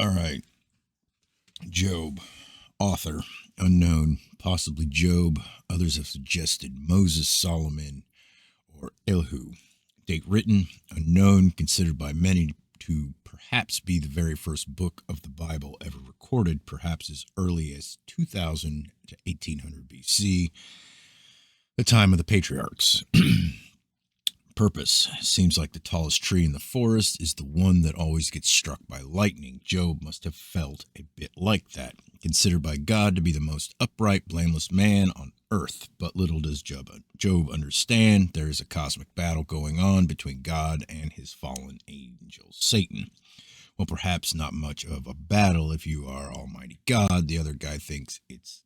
All right. Job. Author. Unknown. Possibly Job. Others have suggested Moses, Solomon, or Elihu. Date written. Unknown. Considered by many to perhaps be the very first book of the Bible ever recorded, perhaps as early as 2000 to 1800 BC, the time of the patriarchs. Purpose. Seems like the tallest tree in the forest is the one that always gets struck by lightning. Job must have felt a bit like that. Considered by God to be the most upright, blameless man on earth. But little does Job understand there is a cosmic battle going on between God and his fallen angel, Satan. Well, perhaps not much of a battle if you are Almighty God. The other guy thinks it's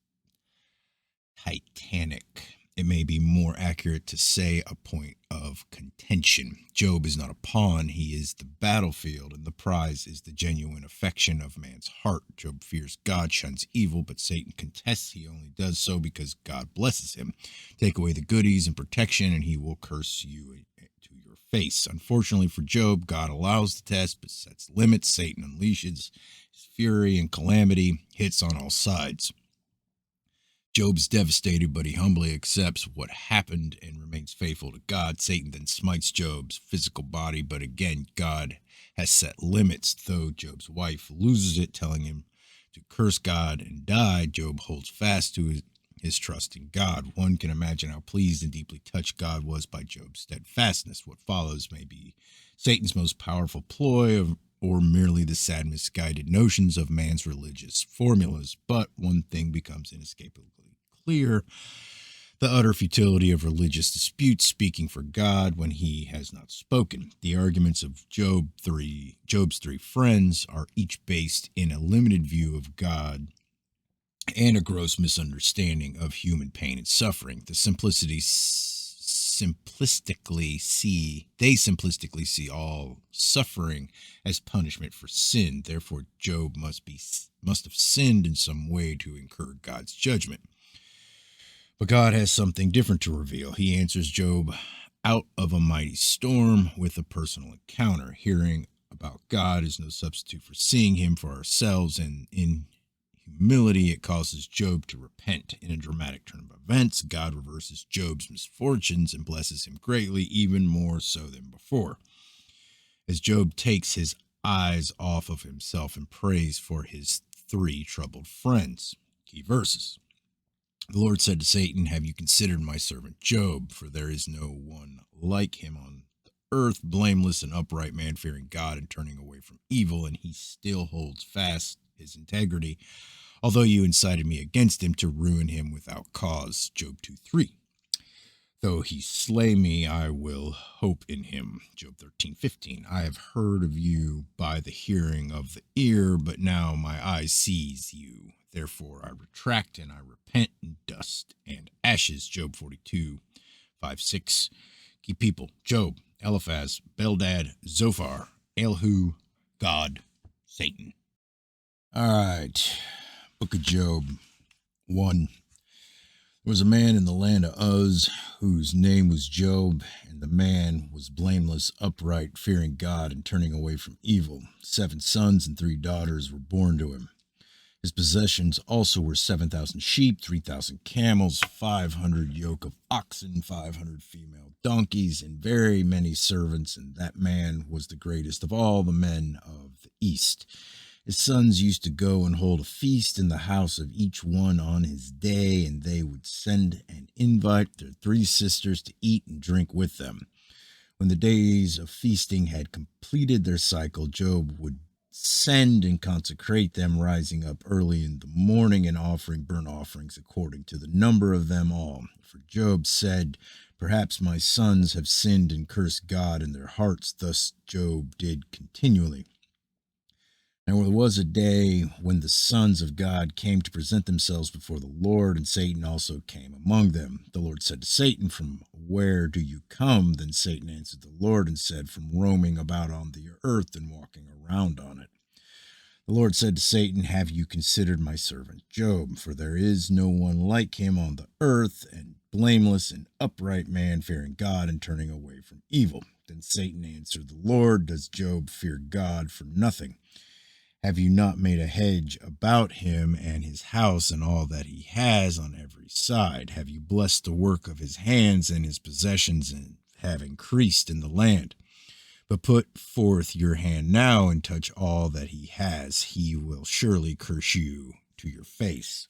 titanic. It may be more accurate to say a point of contention. Job is not a pawn, he is the battlefield, and the prize is the genuine affection of man's heart. Job fears God, shuns evil, but Satan contests he only does so because God blesses him. Take away the goodies and protection, and he will curse you to your face. Unfortunately for Job, God allows the test, but sets limits. Satan unleashes his fury and calamity, hits on all sides. Job's devastated, but he humbly accepts what happened and remains faithful to God. Satan then smites Job's physical body, but again, God has set limits. Though Job's wife loses it, telling him to curse God and die, Job holds fast to his trust in God. One can imagine how pleased and deeply touched God was by Job's steadfastness. What follows may be Satan's most powerful ploy or merely the sad, misguided notions of man's religious formulas. But one thing becomes inescapably clear: the utter futility of religious disputes speaking for God when he has not spoken. The arguments of Job's three friends are each based in a limited view of God and a gross misunderstanding of human pain and suffering. They simplistically see all suffering as punishment for sin. Therefore, Job must have sinned in some way to incur God's judgment. But God has something different to reveal. He answers Job out of a mighty storm with a personal encounter. Hearing about God is no substitute for seeing him for ourselves, and in humility, it causes Job to repent. In a dramatic turn of events, God reverses Job's misfortunes and blesses him greatly, even more so than before, as Job takes his eyes off of himself and prays for his three troubled friends. Key verses. The Lord said to Satan, "Have you considered my servant Job? For there is no one like him on the earth, blameless and upright man, fearing God and turning away from evil, and he still holds fast his integrity, although you incited me against him to ruin him without cause." Job 2:3. Though he slay me, I will hope in him. Job 13:15. I have heard of you by the hearing of the ear, but now my eye sees you. Therefore I retract and I repent in dust and ashes. Job 42:5-6. Key people: Job, Eliphaz, Bildad, Zophar, Elihu, God, Satan. All right. Book of Job 1. There was a man in the land of Uz whose name was Job, and the man was blameless, upright, fearing God and turning away from evil. 7 sons and 3 daughters were born to him. His possessions also were 7,000 sheep, 3,000 camels, 500 yoke of oxen, 500 female donkeys, and very many servants, and that man was the greatest of all the men of the East. His sons used to go and hold a feast in the house of each one on his day, and they would send and invite their 3 sisters to eat and drink with them. When the days of feasting had completed their cycle, Job would send and consecrate them, rising up early in the morning and offering burnt offerings according to the number of them all. For Job said, "Perhaps my sons have sinned and cursed God in their hearts." Thus Job did continually. And there was a day when the sons of God came to present themselves before the Lord, and Satan also came among them. The Lord said to Satan, "From where do you come?" Then Satan answered the Lord and said, "From roaming about on the earth and walking around on it." The Lord said to Satan, "Have you considered my servant Job? For there is no one like him on the earth, and blameless and upright man, fearing God and turning away from evil." Then Satan answered the Lord, "Does Job fear God for nothing? Have you not made a hedge about him and his house and all that he has on every side? Have you blessed the work of his hands, and his possessions and have increased in the land? But put forth your hand now and touch all that he has. He will surely curse you to your face.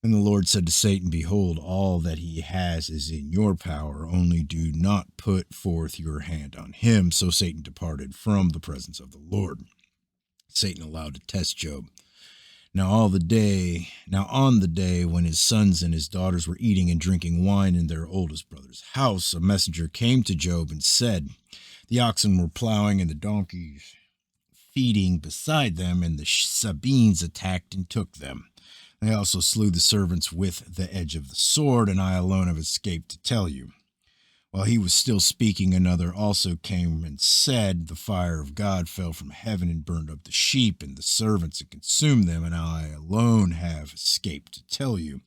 And the Lord said to Satan, Behold, all that he has is in your power, only do not put forth your hand on him. So Satan departed from the presence of the Lord. Satan allowed to test Job. Now on the day when his sons and his daughters were eating and drinking wine in their oldest brother's house, a messenger came to Job and said, The oxen were plowing and the donkeys feeding beside them, and the Sabines attacked and took them. They also slew the servants with the edge of the sword, and I alone have escaped to tell you. While he was still speaking, another also came and said, The fire of God fell from heaven and burned up the sheep and the servants and consumed them, and I alone have escaped to tell you.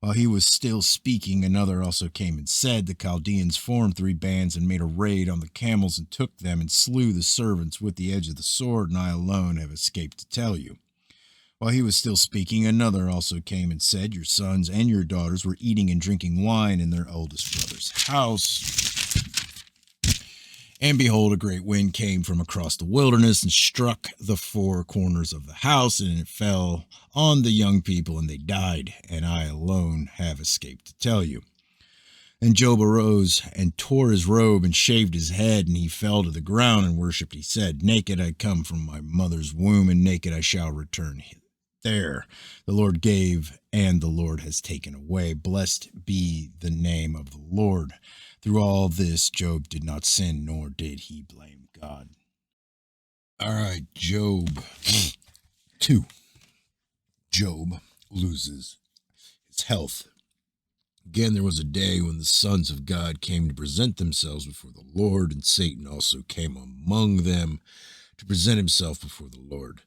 While he was still speaking, another also came and said, The Chaldeans formed 3 bands and made a raid on the camels and took them and slew the servants with the edge of the sword, and I alone have escaped to tell you. While he was still speaking, another also came and said, Your sons and your daughters were eating and drinking wine in their oldest brother's house. And behold, a great wind came from across the wilderness and struck the 4 corners of the house, and it fell on the young people, and they died, and I alone have escaped to tell you. And Job arose and tore his robe and shaved his head, and he fell to the ground and worshipped. He said, Naked I come from my mother's womb, and naked I shall return there. The Lord gave, and the Lord has taken away. Blessed be the name of the Lord. Through all this, Job did not sin, nor did he blame God. All right, Job 2. Job loses his health. Again, there was a day when the sons of God came to present themselves before the Lord, and Satan also came among them to present himself before the Lord.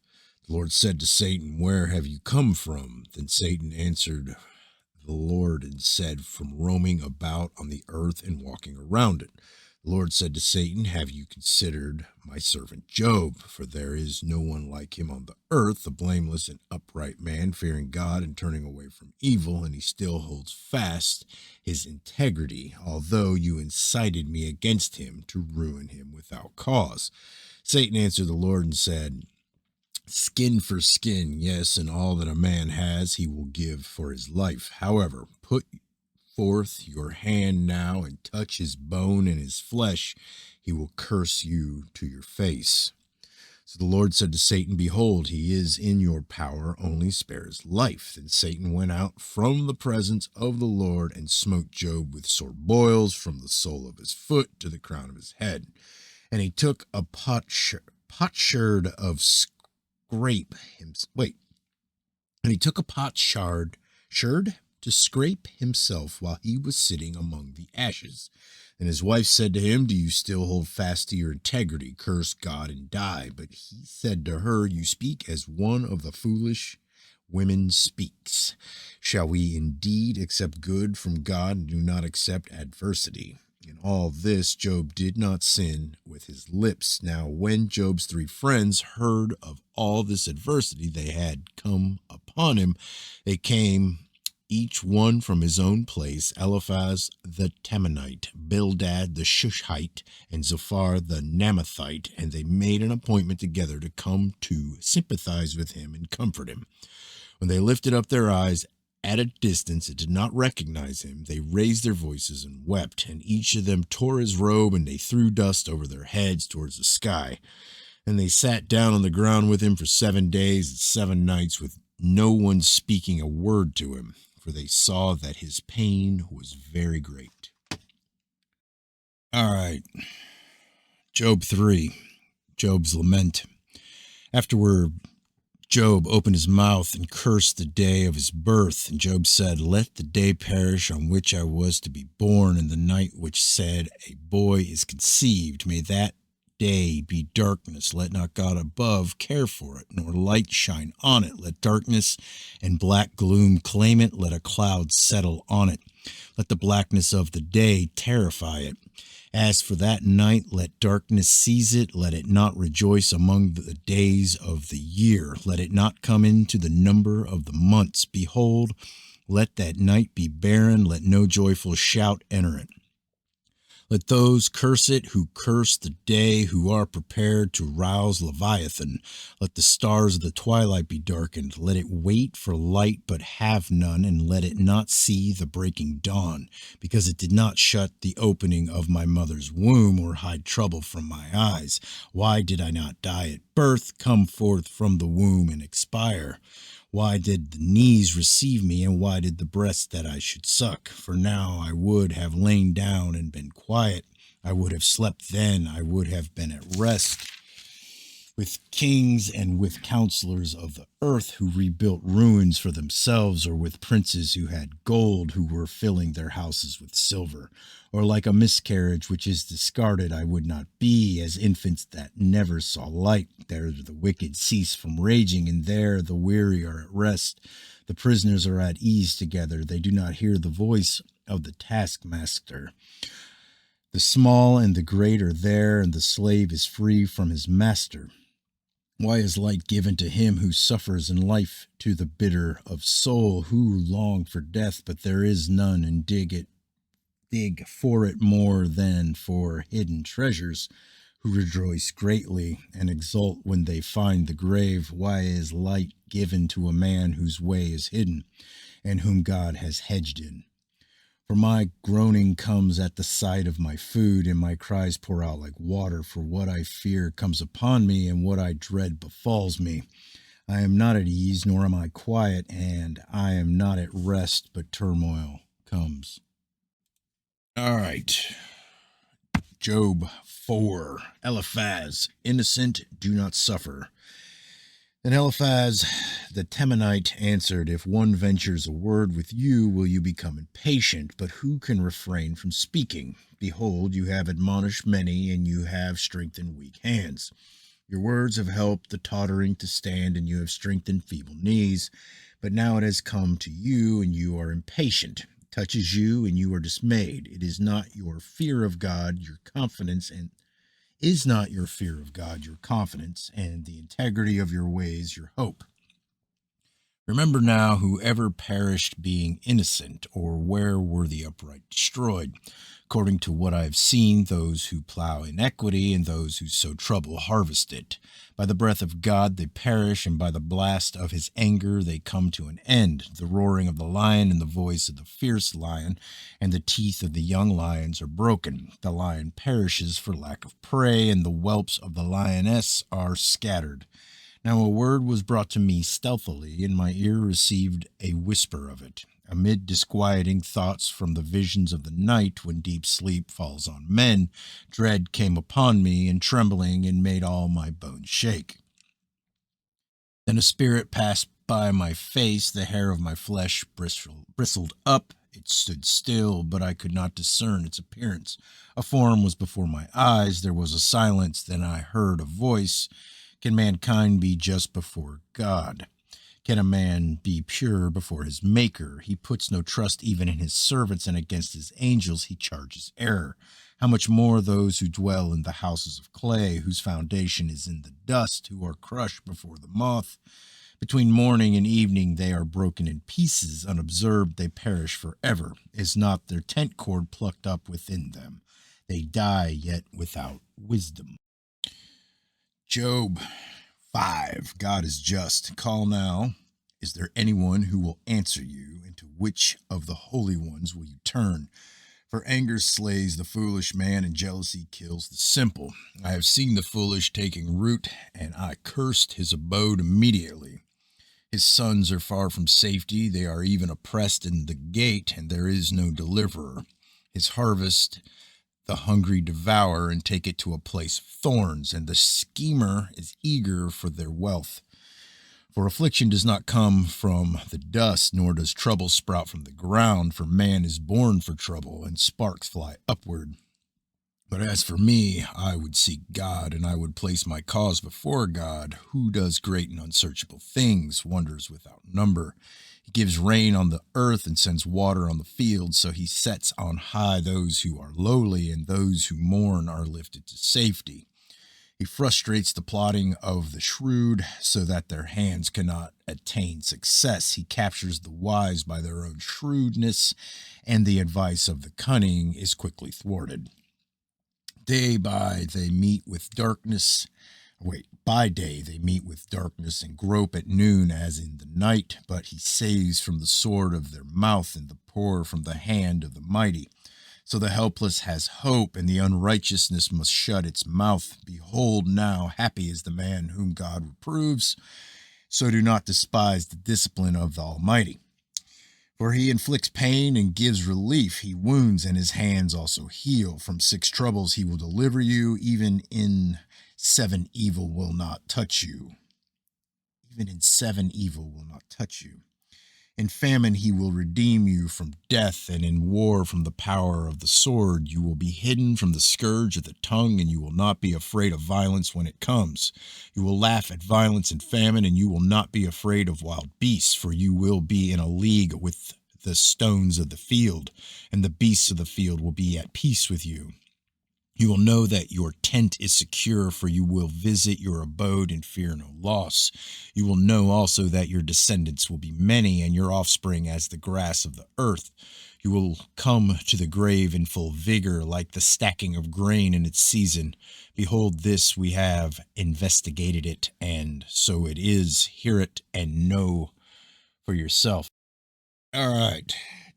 The Lord said to Satan, Where have you come from? Then Satan answered the Lord and said, From roaming about on the earth and walking around it. The Lord said to Satan, Have you considered my servant Job? For there is no one like him on the earth, a blameless and upright man, fearing God and turning away from evil, and he still holds fast his integrity, although you incited me against him to ruin him without cause. Satan answered the Lord and said, Skin for skin, yes, and all that a man has he will give for his life. However, put forth your hand now and touch his bone and his flesh. He will curse you to your face. So the Lord said to Satan, Behold, he is in your power, only spare his life. Then Satan went out from the presence of the Lord and smote Job with sore boils from the sole of his foot to the crown of his head. And he took a potsherd of scrape him. And he took a potsherd to scrape himself while he was sitting among the ashes. And his wife said to him, Do you still hold fast to your integrity? Curse God and die. But he said to her, You speak as one of the foolish women speaks. Shall we indeed accept good from God and do not accept adversity? In all this, Job did not sin with his lips. Now, when Job's 3 friends heard of all this adversity they had come upon him, they came each one from his own place, Eliphaz the Temanite, Bildad the Shushite, and Zophar the Naamathite, and they made an appointment together to come to sympathize with him and comfort him. When they lifted up their eyes at a distance and did not recognize him, they raised their voices and wept, and each of them tore his robe, and they threw dust over their heads towards the sky. And they sat down on the ground with him for 7 days and 7 nights, with no one speaking a word to him, for they saw that his pain was very great. All right, Job 3, Job's lament. Afterward, Job opened his mouth and cursed the day of his birth. And Job said, Let the day perish on which I was to be born, and the night which said, A boy is conceived. May that day be darkness. Let not God above care for it, nor light shine on it. Let darkness and black gloom claim it. Let a cloud settle on it. Let the blackness of the day terrify it. As for that night, let darkness seize it. Let it not rejoice among the days of the year. Let it not come into the number of the months. Behold, let that night be barren. Let no joyful shout enter it. Let those curse it who curse the day, who are prepared to rouse Leviathan. Let the stars of the twilight be darkened. Let it wait for light, but have none, and let it not see the breaking dawn, because it did not shut the opening of my mother's womb, or hide trouble from my eyes. Why did I not die at birth, come forth from the womb, and expire? Why did the knees receive me, and why did the breast that I should suck? For now I would have lain down and been quiet. I would have slept then. I would have been at rest with kings and with counselors of the earth who rebuilt ruins for themselves, or with princes who had gold, who were filling their houses with silver. Or like a miscarriage which is discarded, I would not be, as infants that never saw light. There the wicked cease from raging, and there the weary are at rest. The prisoners are at ease together. They do not hear the voice of the taskmaster. The small and the great are there, and the slave is free from his master. Why is light given to him who suffers, and life to the bitter of soul, who long for death, but there is none, and dig for it more than for hidden treasures, who rejoice greatly and exult when they find the grave? Why is light given to a man whose way is hidden, and whom God has hedged in? For my groaning comes at the sight of my food, and my cries pour out like water. For what I fear comes upon me, and what I dread befalls me. I am not at ease, nor am I quiet, and I am not at rest, but turmoil comes. All right. Job 4. Eliphaz, innocent, do not suffer. Then Eliphaz the Temanite answered, If one ventures a word with you, will you become impatient? But who can refrain from speaking? Behold, you have admonished many, and you have strengthened weak hands. Your words have helped the tottering to stand, and you have strengthened feeble knees. But now it has come to you, and you are impatient. It touches you, and you are dismayed. It is not your fear of God, your confidence, and is not your fear of God your confidence, and the integrity of your ways your hope? Remember now whoever perished being innocent, or where were the upright destroyed? According to what I have seen, those who plow iniquity and those who sow trouble harvest it. By the breath of God they perish, and by the blast of his anger they come to an end. The roaring of the lion and the voice of the fierce lion and the teeth of the young lions are broken. The lion perishes for lack of prey, and the whelps of the lioness are scattered. Now a word was brought to me stealthily, and my ear received a whisper of it. Amid disquieting thoughts from the visions of the night, when deep sleep falls on men, dread came upon me, and trembling, and made all my bones shake. Then a spirit passed by my face, the hair of my flesh bristled up. It stood still, but I could not discern its appearance. A form was before my eyes. There was a silence. Then I heard a voice. Can mankind be just before God? Can a man be pure before his Maker? He puts no trust even in his servants, and against his angels he charges error. How much more those who dwell in the houses of clay, whose foundation is in the dust, who are crushed before the moth? Between morning and evening they are broken in pieces. Unobserved they perish forever. Is not their tent cord plucked up within them? They die yet without wisdom. Job 5. God is just. Call now. Is there anyone who will answer you? And to which of the holy ones will you turn? For anger slays the foolish man, and jealousy kills the simple. I have seen the foolish taking root, and I cursed his abode immediately. His sons are far from safety. They are even oppressed in the gate, and there is no deliverer. His harvest the hungry devour, and take it to a place of thorns, and the schemer is eager for their wealth. For affliction does not come from the dust, nor does trouble sprout from the ground, for man is born for trouble, and sparks fly upward. But as for me, I would seek God, and I would place my cause before God, who does great and unsearchable things, wonders without number. He gives rain on the earth and sends water on the fields, so he sets on high those who are lowly, and those who mourn are lifted to safety. He frustrates the plotting of the shrewd so that their hands cannot attain success. He captures the wise by their own shrewdness, and the advice of the cunning is quickly thwarted. Day by they meet with darkness. Wait, by day they meet with darkness and grope at noon as in the night, but he saves from the sword of their mouth and the poor from the hand of the mighty. So the helpless has hope, and the unrighteousness must shut its mouth. Behold, now happy is the man whom God reproves. So do not despise the discipline of the Almighty. For he inflicts pain and gives relief. He wounds, and his hands also heal. From 6 troubles he will deliver you. Even in 7 evil will not touch you. Even in 7 evil will not touch you. In famine he will redeem you from death, and in war from the power of the sword. You will be hidden from the scourge of the tongue, and you will not be afraid of violence when it comes. You will laugh at violence and famine, and you will not be afraid of wild beasts, for you will be in a league with the stones of the field, and the beasts of the field will be at peace with you. You will know that your tent is secure, for you will visit your abode and fear no loss. You will know also that your descendants will be many, and your offspring as the grass of the earth. You will come to the grave in full vigor, like the stacking of grain in its season. Behold, this we have investigated it, and so it is. Hear it and know for yourself. All right,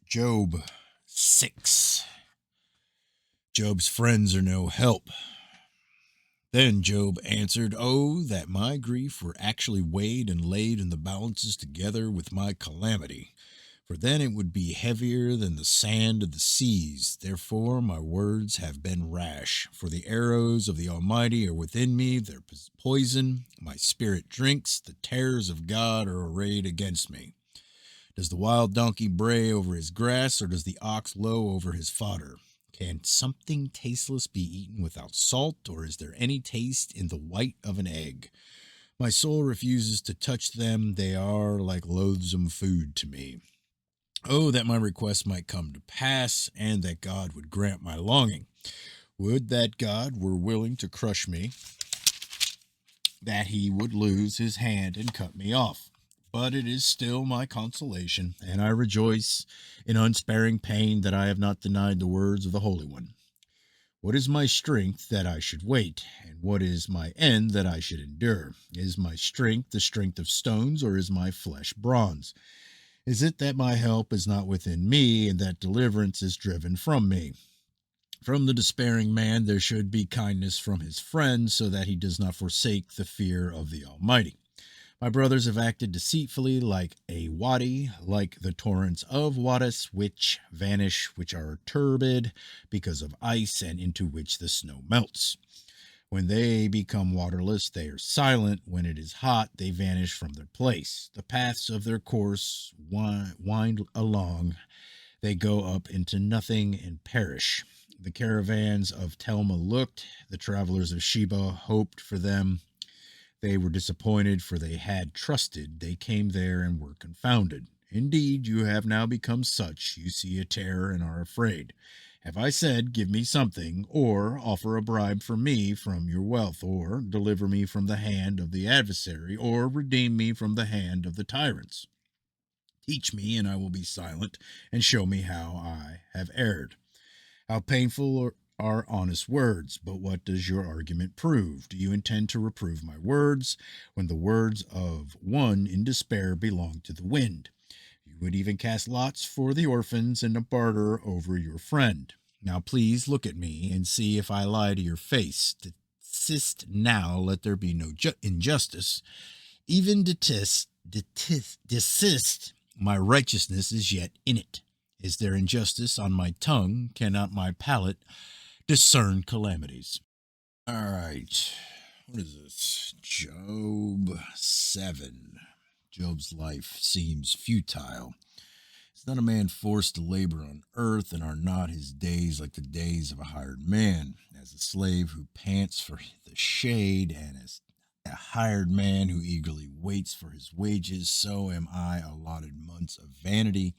Job 6. Job's friends are no help. Then Job answered, Oh, that my grief were actually weighed and laid in the balances together with my calamity, for then it would be heavier than the sand of the seas. Therefore my words have been rash, for the arrows of the Almighty are within me, their poison my spirit drinks, the terrors of God are arrayed against me. Does the wild donkey bray over his grass, or does the ox low over his fodder? Can something tasteless be eaten without salt, or is there any taste in the white of an egg? My soul refuses to touch them. They are like loathsome food to me. Oh, that my request might come to pass, and that God would grant my longing. Would that God were willing to crush me, that he would lose his hand and cut me off. But it is still my consolation, and I rejoice in unsparing pain that I have not denied the words of the Holy One. What is my strength that I should wait? And what is my end that I should endure? Is my strength the strength of stones, or is my flesh bronze? Is it that my help is not within me, and that deliverance is driven from me? From the despairing man there should be kindness from his friends, so that he does not forsake the fear of the Almighty. My brothers have acted deceitfully like a wadi, like the torrents of Wadis, which vanish, which are turbid because of ice, and into which the snow melts. When they become waterless, they are silent. When it is hot, they vanish from their place. The paths of their course wind along. They go up into nothing and perish. The caravans of Telma looked. The travelers of Sheba hoped for them. They were disappointed, for they had trusted. They came there and were confounded. Indeed, you have now become such. You see a terror and are afraid. Have I said, Give me something, or offer a bribe for me from your wealth, or deliver me from the hand of the adversary, or redeem me from the hand of the tyrants? Teach me, and I will be silent, and show me how I have erred. How painful are honest words, but what does your argument prove? Do you intend to reprove my words, when the words of one in despair belong to the wind? You would even cast lots for the orphans and barter over your friend. Now please look at me and see if I lie to your face. Desist now, let there be no injustice. Even desist, my righteousness is yet in it. Is there injustice on my tongue? Cannot my palate discern calamities? All right. What is this? Job 7. Job's life seems futile. Is not a man forced to labor on earth, and are not his days like the days of a hired man? As a slave who pants for the shade, and as a hired man who eagerly waits for his wages, so am I allotted months of vanity,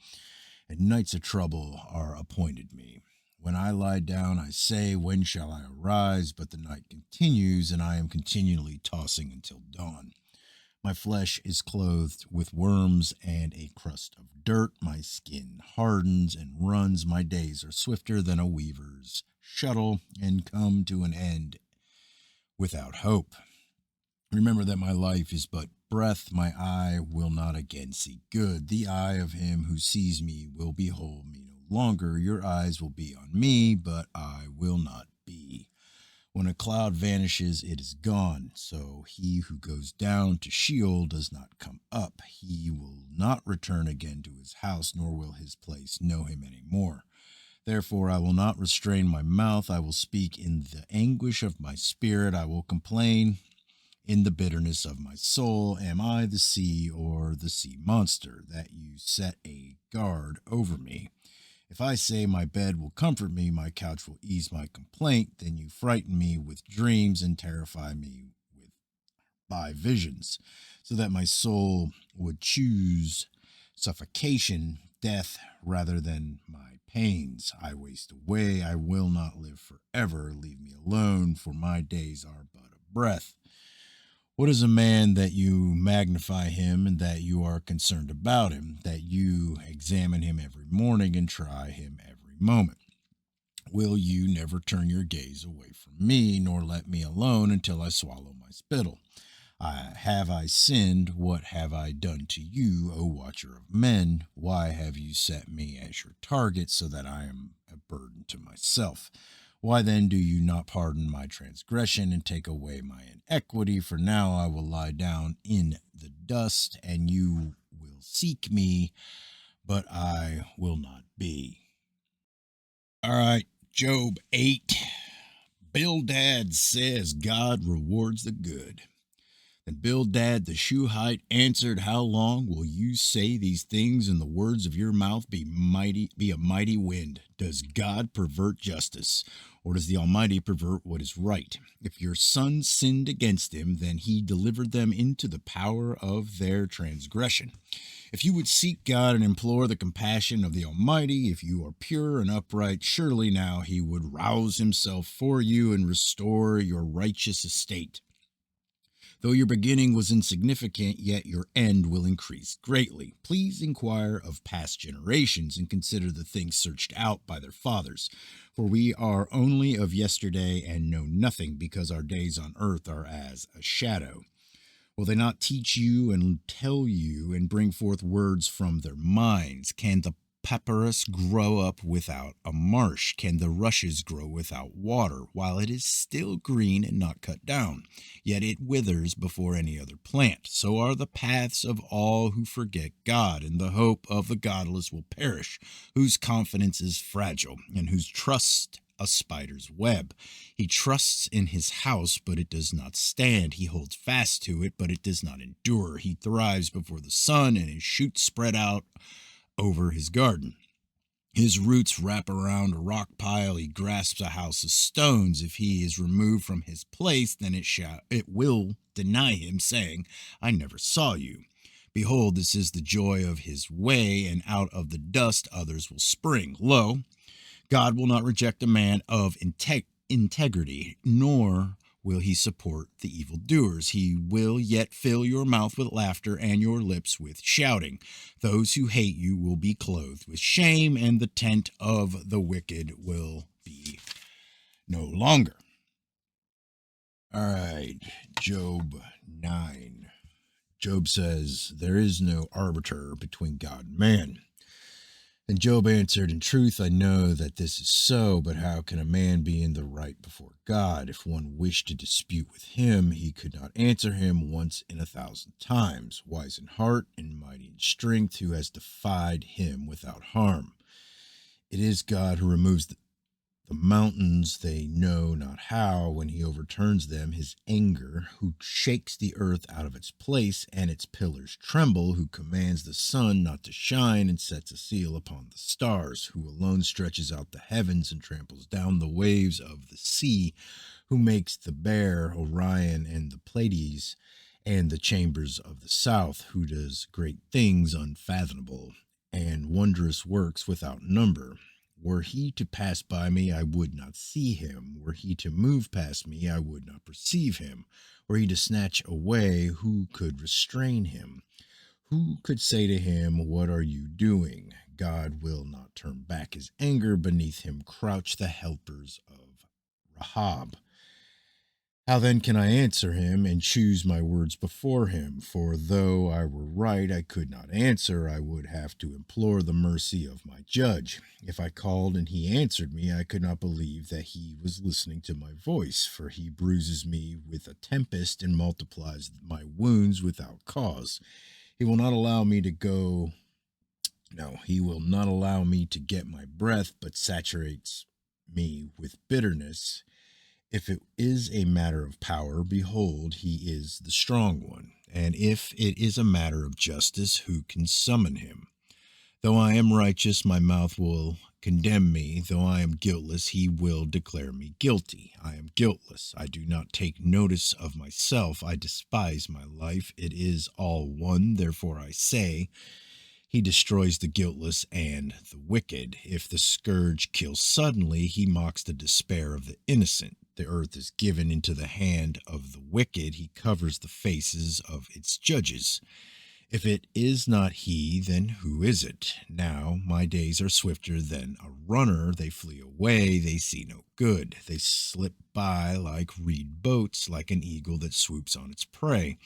and nights of trouble are appointed me. When I lie down, I say, when shall I arise? But the night continues, and I am continually tossing until dawn. My flesh is clothed with worms and a crust of dirt. My skin hardens and runs. My days are swifter than a weaver's shuttle, and come to an end without hope. Remember that my life is but breath. My eye will not again see good. The eye of him who sees me will behold me no longer. Your eyes will be on me, but I will not be. When a cloud vanishes, it is gone. So he who goes down to Sheol does not come up. He will not return again to his house, nor will his place know him any more. Therefore, I will not restrain my mouth. I will speak in the anguish of my spirit. I will complain in the bitterness of my soul. Am I the sea or the sea monster, that you set a guard over me? If I say my bed will comfort me, my couch will ease my complaint, then you frighten me with dreams and terrify me with by visions, so that my soul would choose suffocation, death, rather than my pains. I waste away. I will not live forever. Leave me alone, for my days are but a breath. What is a man that you magnify him, and that you are concerned about him, that you examine him every morning and try him every moment? Will you never turn your gaze away from me, nor let me alone until I swallow my spittle? Have I sinned? What have I done to you, O watcher of men? Why have you set me as your target, so that I am a burden to myself? Why then do you not pardon my transgression and take away my iniquity? For now I will lie down in the dust, and you will seek me, but I will not be. All right, Job 8. Bildad says God rewards the good. And Bildad the Shuhite answered, how long will you say these things, and the words of your mouth be a mighty wind? Does God pervert justice, or does the Almighty pervert what is right? If your sons sinned against him, then he delivered them into the power of their transgression. If you would seek God and implore the compassion of the Almighty, if you are pure and upright, surely now he would rouse himself for you and restore your righteous estate. Though your beginning was insignificant, yet your end will increase greatly. Please inquire of past generations and consider the things searched out by their fathers. For we are only of yesterday and know nothing, because our days on earth are as a shadow. Will they not teach you and tell you and bring forth words from their minds? Can the papyrus grow up without a marsh? Can the rushes grow without water? While it is still green and not cut down, yet it withers before any other plant. So are the paths of all who forget God, and the hope of the godless will perish, whose confidence is fragile, and whose trust a spider's web. He trusts in his house, but it does not stand. He holds fast to it, but it does not endure. He thrives before the sun, and his shoots spread out over his garden. His roots wrap around a rock pile. He grasps a house of stones. If he is removed from his place, then it will deny him, saying, I never saw you. Behold, this is the joy of his way, and out of the dust others will spring. Lo, God will not reject a man of integrity, nor will he support the evildoers. He will yet fill your mouth with laughter and your lips with shouting. Those who hate you will be clothed with shame, and the tent of the wicked will be no longer. All right, Job 9. Job says, there is no arbiter between God and man. And Job answered, in truth, I know that this is so, but how can a man be in the right before God? If one wished to dispute with him, he could not answer him once in 1,000 times. Wise in heart and mighty in strength, who has defied him without harm? It is God who removes the the mountains, they know not how, when he overturns them, his anger, who shakes the earth out of its place, and its pillars tremble, who commands the sun not to shine, and sets a seal upon the stars, who alone stretches out the heavens and tramples down the waves of the sea, who makes the Bear, Orion, and the Pleiades, and the chambers of the south, who does great things unfathomable, and wondrous works without number. Were he to pass by me, I would not see him. Were he to move past me, I would not perceive him. Were he to snatch away, who could restrain him? Who could say to him, "What are you doing?" God will not turn back his anger. Beneath him crouch the helpers of Rahab. How then can I answer him and choose my words before him? For though I were right, I could not answer. I would have to implore the mercy of my judge. If I called and he answered me, I could not believe that he was listening to my voice. For he bruises me with a tempest and multiplies my wounds without cause. He will not allow me to go. No, he will not allow me to get my breath, but saturates me with bitterness. If it is a matter of power, behold, he is the strong one. And if it is a matter of justice, who can summon him? Though I am righteous, my mouth will condemn me. Though I am guiltless, he will declare me guilty. I am guiltless. I do not take notice of myself. I despise my life. It is all one. Therefore I say, he destroys the guiltless and the wicked. If the scourge kills suddenly, he mocks the despair of the innocent. The earth is given into the hand of the wicked. He covers the faces of its judges. If it is not he, then who is it? Now my days are swifter than a runner. They flee away. They see no good. They slip by like reed boats, like an eagle that swoops on its prey.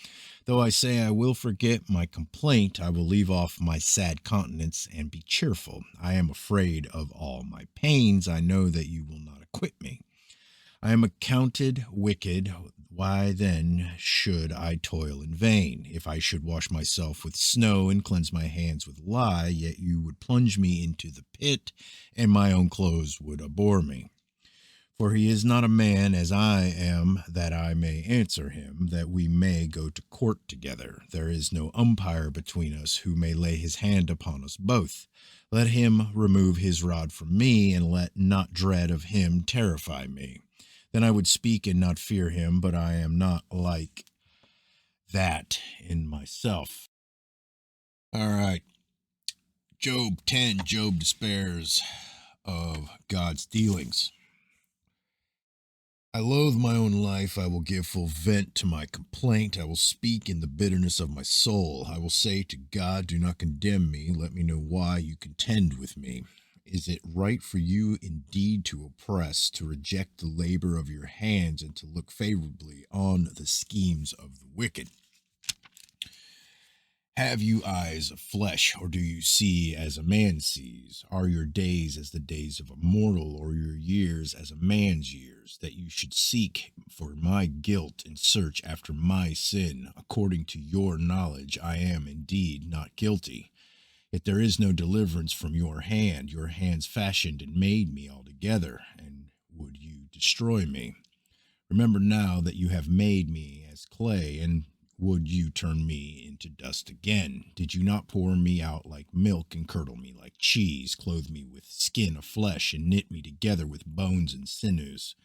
Though I say I will forget my complaint, I will leave off my sad countenance and be cheerful. I am afraid of all my pains. I know that you will not acquit me. I am accounted wicked. Why then should I toil in vain? If I should wash myself with snow and cleanse my hands with lye, yet you would plunge me into the pit, and my own clothes would abhor me. For he is not a man as I am, that I may answer him, that we may go to court together. There is no umpire between us who may lay his hand upon us both. Let him remove his rod from me, and let not dread of him terrify me. Then I would speak and not fear him, but I am not like that in myself. All right. Job 10, Job despairs of God's dealings. I loathe my own life. I will give full vent to my complaint. I will speak in the bitterness of my soul. I will say to God, do not condemn me. Let me know why you contend with me. Is it right for you indeed to oppress, to reject the labor of your hands, and to look favorably on the schemes of the wicked? Have you eyes of flesh, or do you see as a man sees? Are your days as the days of a mortal, or your years as a man's years, that you should seek for my guilt and search after my sin? According to your knowledge, I am indeed not guilty. Yet there is no deliverance from your hand. Your hands fashioned and made me altogether, and would you destroy me? Remember now that you have made me as clay, and would you turn me into dust again? Did you not pour me out like milk and curdle me like cheese, clothe me with skin of flesh, and knit me together with bones and sinews?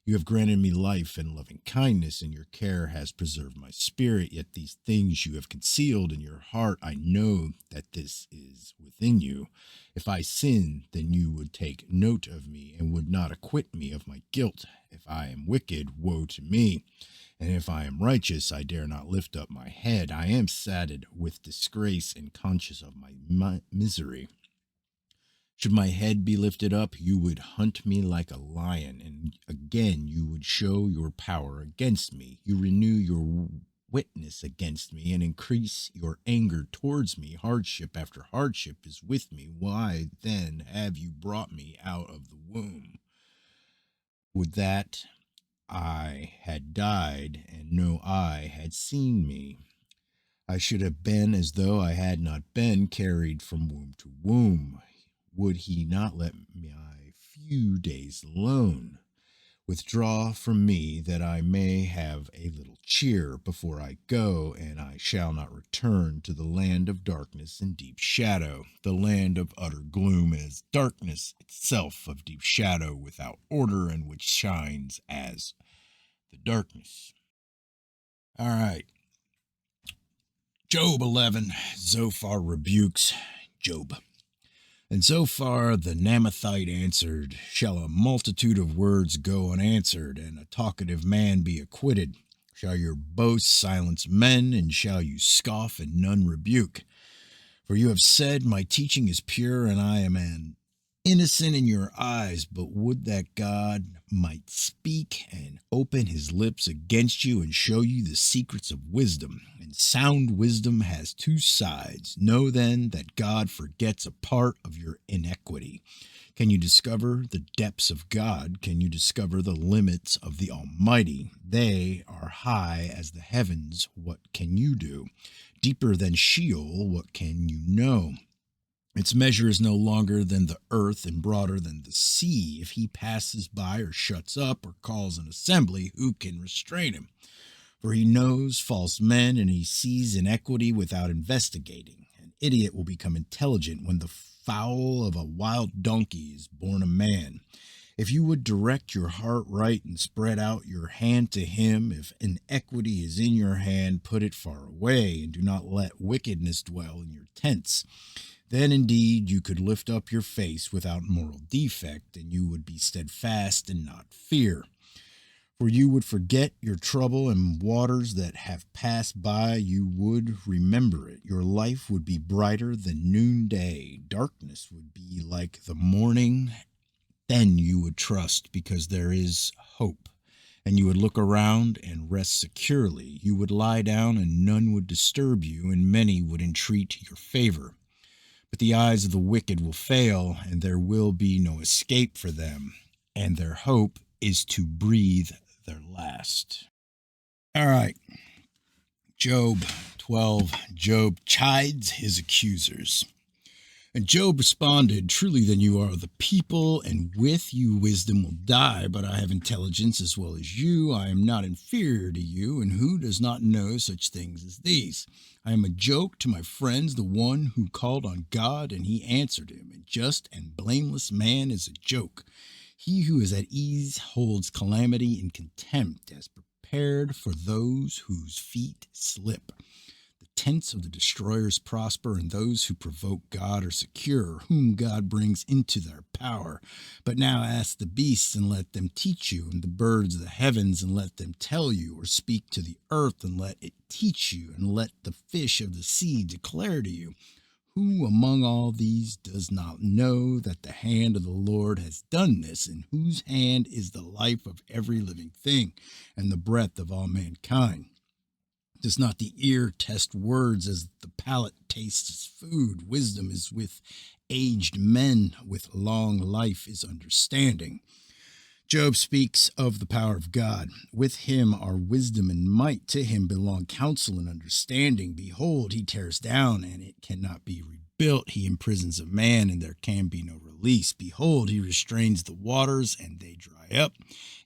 You have granted me life and loving kindness, and your care has preserved my spirit. Yet these things you have concealed in your heart. I know that this is within you. If I sin, then you would take note of me and would not acquit me of my guilt. If I am wicked, woe to me. And if I am righteous, I dare not lift up my head. I am saddened with disgrace and conscious of my misery. Should my head be lifted up, you would hunt me like a lion, and again you would show your power against me. You renew your witness against me and increase your anger towards me. Hardship after hardship is with me. Why then have you brought me out of the womb? Would that I had died, and no eye had seen me. I should have been as though I had not been carried from womb to womb. Would he not let my few days alone. Withdraw from me, that I may have a little cheer before I go, and I shall not return to the land of darkness and deep shadow, the land of utter gloom as darkness itself, of deep shadow without order, and which shines as the darkness. All right. Job 11. Zophar rebukes Job. And Zophar the Naamathite answered, Shall a multitude of words go unanswered, and a talkative man be acquitted? Shall your boast silence men, and shall you scoff and none rebuke? For you have said, My teaching is pure, and I am an innocent in your eyes, but would that God might speak and open his lips against you and show you the secrets of wisdom. And sound wisdom has two sides. Know then that God forgets a part of your iniquity. Can you discover the depths of God? Can you discover the limits of the Almighty? They are high as the heavens. What can you do? Deeper than Sheol, what can you know? Its measure is no longer than the earth and broader than the sea. If he passes by or shuts up or calls an assembly, who can restrain him? For he knows false men, and he sees iniquity without investigating. An idiot will become intelligent when the foal of a wild donkey is born a man. If you would direct your heart right and spread out your hand to him, if iniquity is in your hand, put it far away, and do not let wickedness dwell in your tents. Then indeed you could lift up your face without moral defect, and you would be steadfast and not fear. For you would forget your trouble, and waters that have passed by you would remember it. Your life would be brighter than noonday. Darkness would be like the morning. Then you would trust, because there is hope. And you would look around and rest securely. You would lie down, and none would disturb you, and many would entreat your favor. But the eyes of the wicked will fail, and there will be no escape for them, and their hope is to breathe their last. All right. Job 12. Job chides his accusers. And Job responded, Truly then you are the people, and with you wisdom will die, but I have intelligence as well as you. I am not inferior to you, and who does not know such things as these? I am a joke to my friends, the one who called on God, and he answered him. A just and blameless man is a joke. He who is at ease holds calamity in contempt, as prepared for those whose feet slip. The tents of the destroyers prosper, and those who provoke God are secure, whom God brings into their power. But now ask the beasts, and let them teach you, and the birds of the heavens, and let them tell you, or speak to the earth, and let it teach you, and let the fish of the sea declare to you. Who among all these does not know that the hand of the Lord has done this, in whose hand is the life of every living thing, and the breath of all mankind? Does not the ear test words as the palate tastes food? Wisdom is with aged men, with long life is understanding. Job speaks of the power of God. With him are wisdom and might. To him belong counsel and understanding. Behold, he tears down, and it cannot be rebuilt. He imprisons a man, and there can be no release. Behold, he restrains the waters, and they dry up,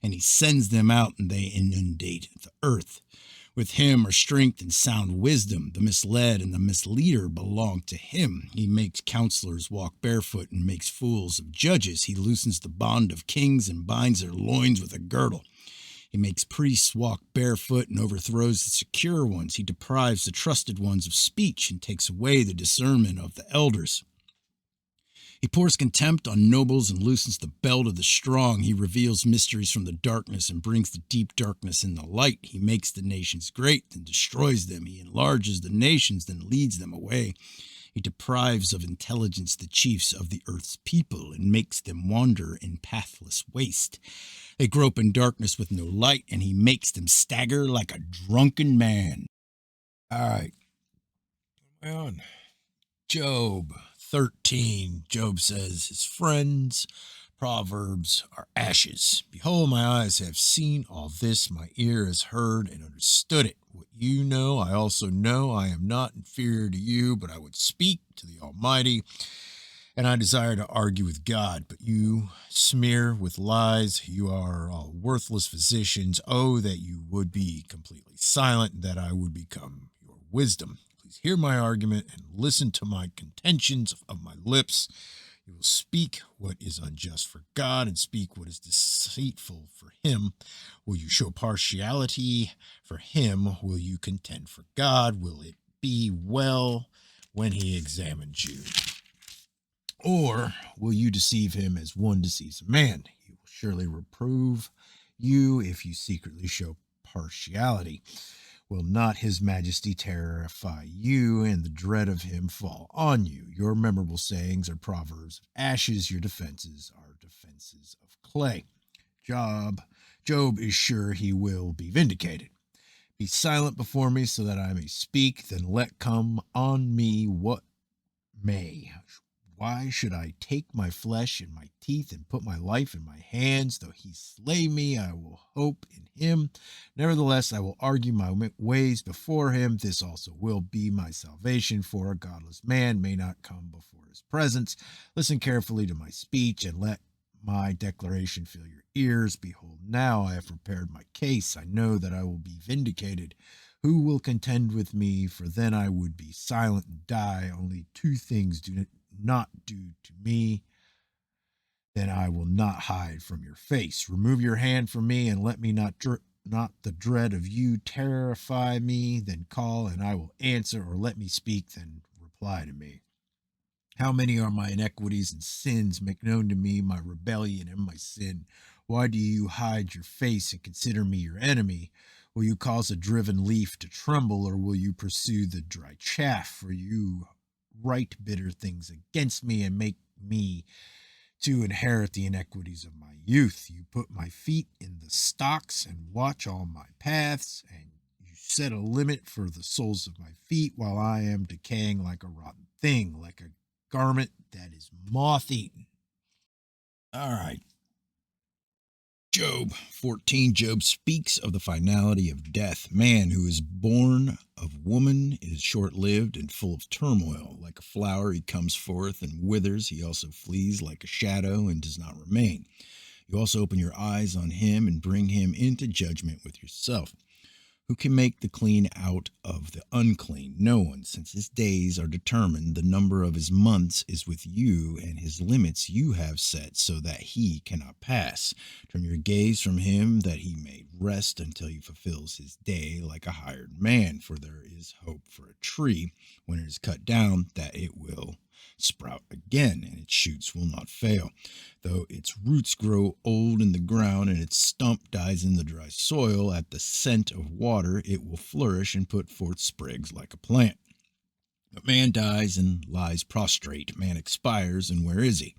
and he sends them out, and they inundate the earth. With him are strength and sound wisdom. The misled and the misleader belong to him. He makes counselors walk barefoot and makes fools of judges. He loosens the bond of kings and binds their loins with a girdle. He makes priests walk barefoot and overthrows the secure ones. He deprives the trusted ones of speech and takes away the discernment of the elders. He pours contempt on nobles and loosens the belt of the strong. He reveals mysteries from the darkness and brings the deep darkness in the light. He makes the nations great and destroys them. He enlarges the nations, then leads them away. He deprives of intelligence the chiefs of the earth's people and makes them wander in pathless waste. They grope in darkness with no light, and he makes them stagger like a drunken man. All right. What am I on? Job 13. Job says, His friends' proverbs are ashes. Behold, my eyes have seen all this. My ear has heard and understood it. What you know, I also know. I am not inferior to you, but I would speak to the Almighty, and I desire to argue with God, but you smear with lies. You are all worthless physicians. Oh, that you would be completely silent, that I would become your wisdom. Please hear my argument and listen to my contentions of my lips. You will speak what is unjust for God and speak what is deceitful for him. Will you show partiality for him? Will you contend for God? Will it be well when he examines you? Or will you deceive him as one deceives a man? He will surely reprove you if you secretly show partiality. Will not his majesty terrify you, and the dread of him fall on you? Your memorable sayings are proverbs of ashes, your defenses are defenses of clay. Job is sure he will be vindicated. Be silent before me so that I may speak, then let come on me what may. Why should I take my flesh in my teeth and put my life in my hands? Though he slay me, I will hope in him. Nevertheless, I will argue my ways before him. This also will be my salvation, for a godless man may not come before his presence. Listen carefully to my speech, and let my declaration fill your ears. Behold, now I have prepared my case. I know that I will be vindicated. Who will contend with me? For then I would be silent and die. Only two things do not do to me, then I will not hide from your face. Remove your hand from me, and let me not the dread of you terrify me. Then call, and I will answer, or let me speak, then reply to me. How many are my iniquities and sins? Make known to me my rebellion and my sin. Why do you hide your face and consider me your enemy? Will you cause a driven leaf to tremble, or will you pursue the dry chaff? For you write bitter things against me and make me to inherit the iniquities of my youth. You put my feet in the stocks and watch all my paths, and you set a limit for the soles of my feet while I am decaying like a rotten thing, like a garment that is moth eaten. All right. Job 14. Job speaks of the finality of death. Man who is born of woman is short lived and full of turmoil. Like a flower, he comes forth and withers. He also flees like a shadow and does not remain. You also open your eyes on him and bring him into judgment with yourself. Who can make the clean out of the unclean? No one, since his days are determined. The number of his months is with you, and his limits you have set so that he cannot pass. Turn your gaze from him that he may rest until he fulfills his day like a hired man. For there is hope for a tree when it is cut down, that it will sprout again, and its shoots will not fail. Though its roots grow old in the ground and its stump dies in the dry soil, at the scent of water it will flourish and put forth sprigs like a plant. But man dies and lies prostrate. Man expires, and where is he?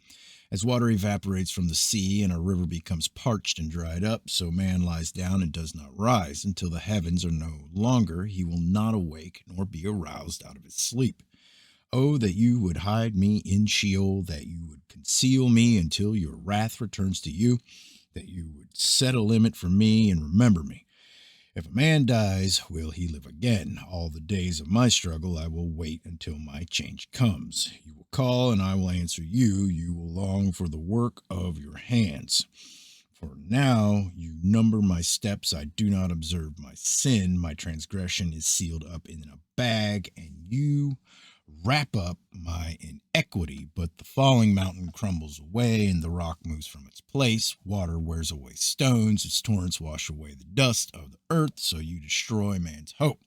As water evaporates from the sea and a river becomes parched and dried up, so man lies down and does not rise. Until the heavens are no longer, he will not awake nor be aroused out of his sleep. Oh, that you would hide me in Sheol, that you would conceal me until your wrath returns to you, that you would set a limit for me and remember me. If a man dies, will he live again? All the days of my struggle I will wait until my change comes. You will call, and I will answer you. You will long for the work of your hands. For now you number my steps. I do not observe my sin. My transgression is sealed up in a bag, and you wrap up my inequity. But the falling mountain crumbles away, and the rock moves from its place. Water wears away stones. Its torrents wash away the dust of the earth. So you destroy man's hope.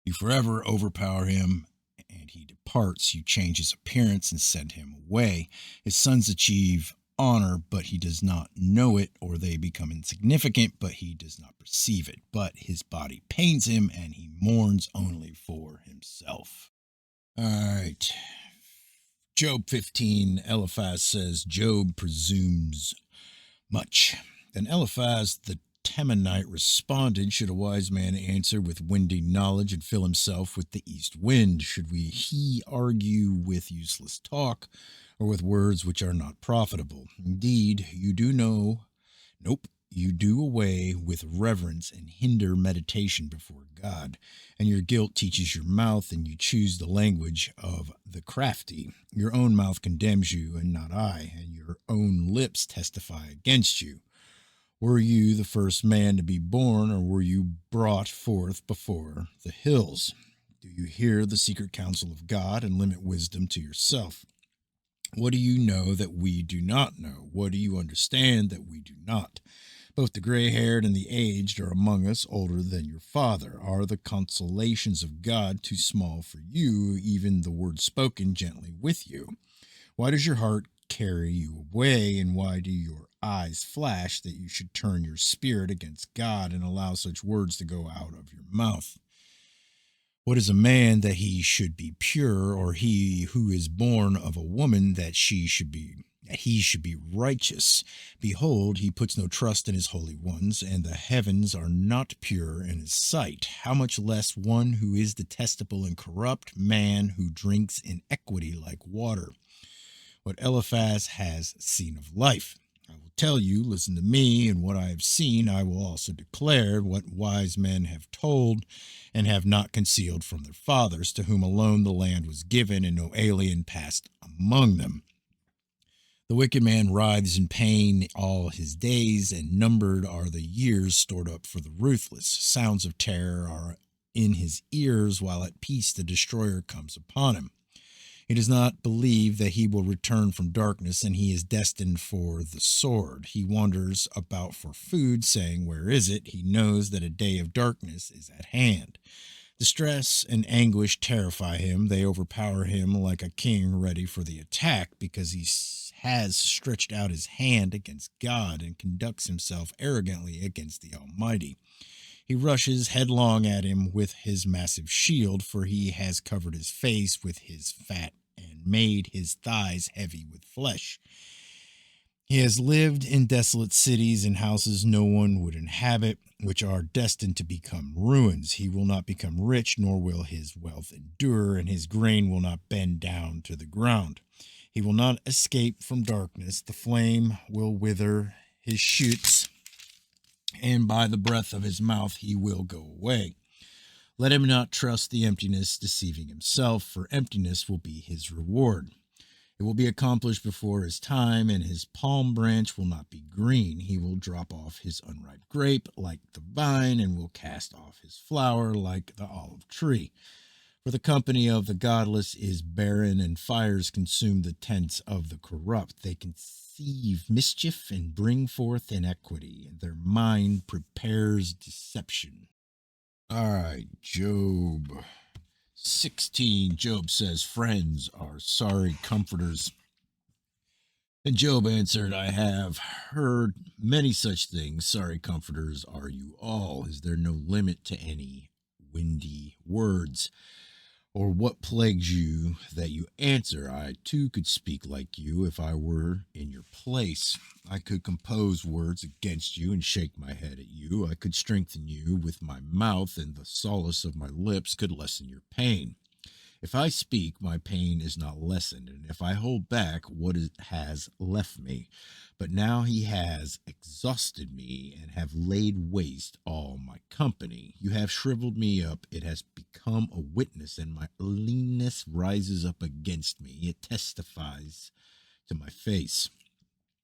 You forever overpower him, and he departs. You change his appearance and send him away. His sons achieve honor, but he does not know it, or they become insignificant, but he does not perceive it. But his body pains him, and he mourns only for himself. All right. Job 15, Eliphaz says, Job presumes much. Then Eliphaz the Temanite responded, should a wise man answer with windy knowledge and fill himself with the east wind? Should he argue with useless talk, or with words which are not profitable? Indeed, you do know. Nope. you do away with reverence and hinder meditation before God, and your guilt teaches your mouth, and you choose the language of the crafty. Your own mouth condemns you, and not I, and your own lips testify against you. Were you the first man to be born, or were you brought forth before the hills? Do you hear the secret counsel of God and limit wisdom to yourself? What do you know that we do not know? What do you understand that we do not? Both the gray-haired and the aged are among us, older than your father. Are the consolations of God too small for you, even the word spoken gently with you? Why does your heart carry you away, and why do your eyes flash that you should turn your spirit against God and allow such words to go out of your mouth? What is a man that he should be pure, or he who is born of a woman that he should be righteous? Behold, he puts no trust in his holy ones, and the heavens are not pure in his sight. How much less one who is detestable and corrupt, man who drinks iniquity like water? What Eliphaz has seen of life. I will tell you, listen to me, and what I have seen I will also declare, what wise men have told and have not concealed from their fathers, to whom alone the land was given, and no alien passed among them. The wicked man writhes in pain all his days, and numbered are the years stored up for the ruthless. Sounds of terror are in his ears, while at peace the destroyer comes upon him. He does not believe that he will return from darkness, and he is destined for the sword. He wanders about for food, saying, "Where is it?" He knows that a day of darkness is at hand. Distress and anguish terrify him. They overpower him like a king ready for the attack, because he has stretched out his hand against God and conducts himself arrogantly against the Almighty. He rushes headlong at him with his massive shield, for he has covered his face with his fat and made his thighs heavy with flesh. He has lived in desolate cities and houses no one would inhabit, which are destined to become ruins. He will not become rich, nor will his wealth endure, and his grain will not bend down to the ground. He will not escape from darkness. The flame will wither his shoots, and by the breath of his mouth he will go away. Let him not trust the emptiness, deceiving himself, for emptiness will be his reward. It will be accomplished before his time, and his palm branch will not be green. He will drop off his unripe grape like the vine, and will cast off his flower like the olive tree. For the company of the godless is barren, and fires consume the tents of the corrupt. They conceive mischief and bring forth iniquity, and their mind prepares deception. All right, Job 16. Job says, friends are sorry comforters. And Job answered, I have heard many such things. Sorry comforters are you all. Is there no limit to any windy words? Or what plagues you that you answer? I too could speak like you if I were in your place. I could compose words against you and shake my head at you. I could strengthen you with my mouth, and the solace of my lips could lessen your pain. If I speak, my pain is not lessened, and if I hold back, what has left me? But now he has exhausted me and have laid waste all my company. You have shriveled me up. It has become a witness, and my leanness rises up against me. It testifies to my face.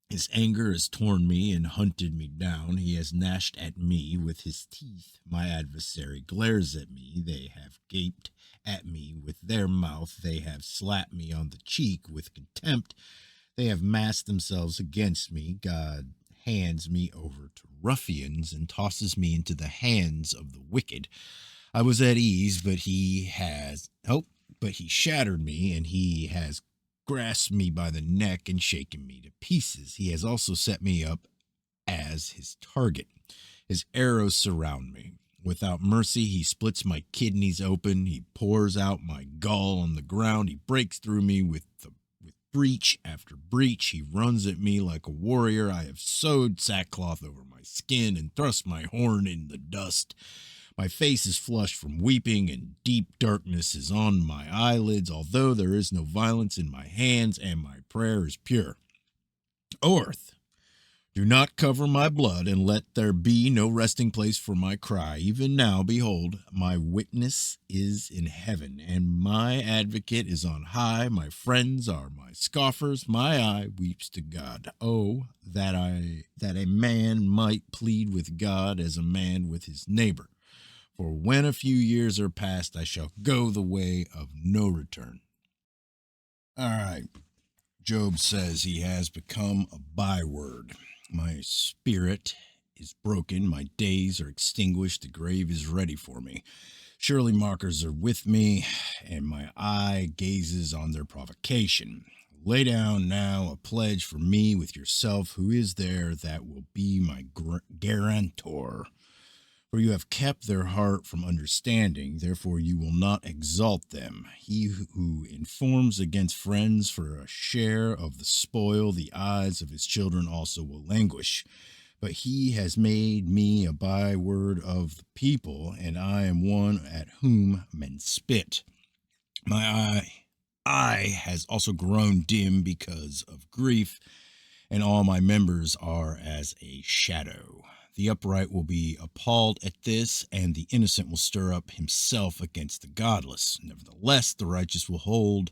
His anger has torn me and hunted me down. He has gnashed at me with his teeth. My adversary glares at me. They have gaped at me with their mouth. They have slapped me on the cheek with contempt. They have massed themselves against me. God hands me over to ruffians and tosses me into the hands of the wicked. I was at ease, but he shattered me, and he has grasped me by the neck and shaken me to pieces. He has also set me up as his target. His arrows surround me. Without mercy, he splits my kidneys open. He pours out my gall on the ground. He breaks through me with breach after breach. He runs at me like a warrior. I have sewed sackcloth over my skin and thrust my horn in the dust. My face is flushed from weeping, and deep darkness is on my eyelids, although there is no violence in my hands, and my prayer is pure. O earth, Do not cover my blood, and let there be no resting place for my cry. Even now, behold, my witness is in heaven, and my advocate is on high. My friends are my scoffers. My eye weeps to God. Oh, that a man might plead with God as a man with his neighbor. For when a few years are past, I shall go the way of no return. All right. Job says he has become a byword. My spirit is broken. My days are extinguished. The grave is ready for me. Surely mockers are with me, and my eye gazes on their provocation. Lay down now a pledge for me with yourself. Who is there that will be my guarantor? For you have kept their heart from understanding, therefore you will not exalt them. He who informs against friends for a share of the spoil, the eyes of his children also will languish. But he has made me a byword of the people, and I am one at whom men spit. My eye has also grown dim because of grief, and all my members are as a shadow. The upright will be appalled at this, and the innocent will stir up himself against the godless. Nevertheless, the righteous will hold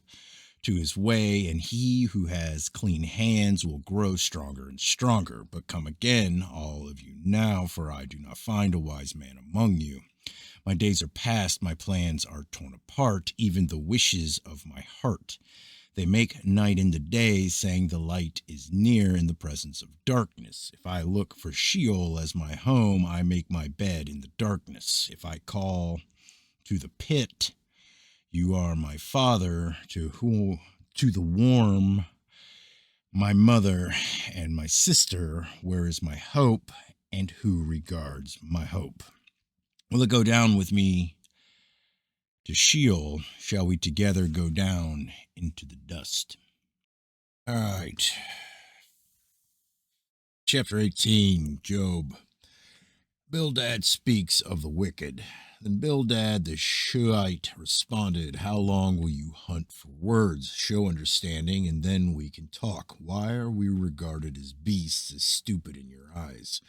to his way, and he who has clean hands will grow stronger and stronger. But come again, all of you now, for I do not find a wise man among you. My days are past, my plans are torn apart, even the wishes of my heart. They make night into day, saying the light is near in the presence of darkness. If I look for Sheol as my home, I make my bed in the darkness. If I call to the pit, you are my father, to the worm, my mother and my sister, where is my hope, and who regards my hope? Will it go down with me to Sheol? Shall we together go down into the dust? All right. Chapter 18, Job. Bildad speaks of the wicked. Then Bildad the Shuhite responded, How long will you hunt for words? Show understanding, and then we can talk. Why are we regarded as beasts, as stupid in your eyes?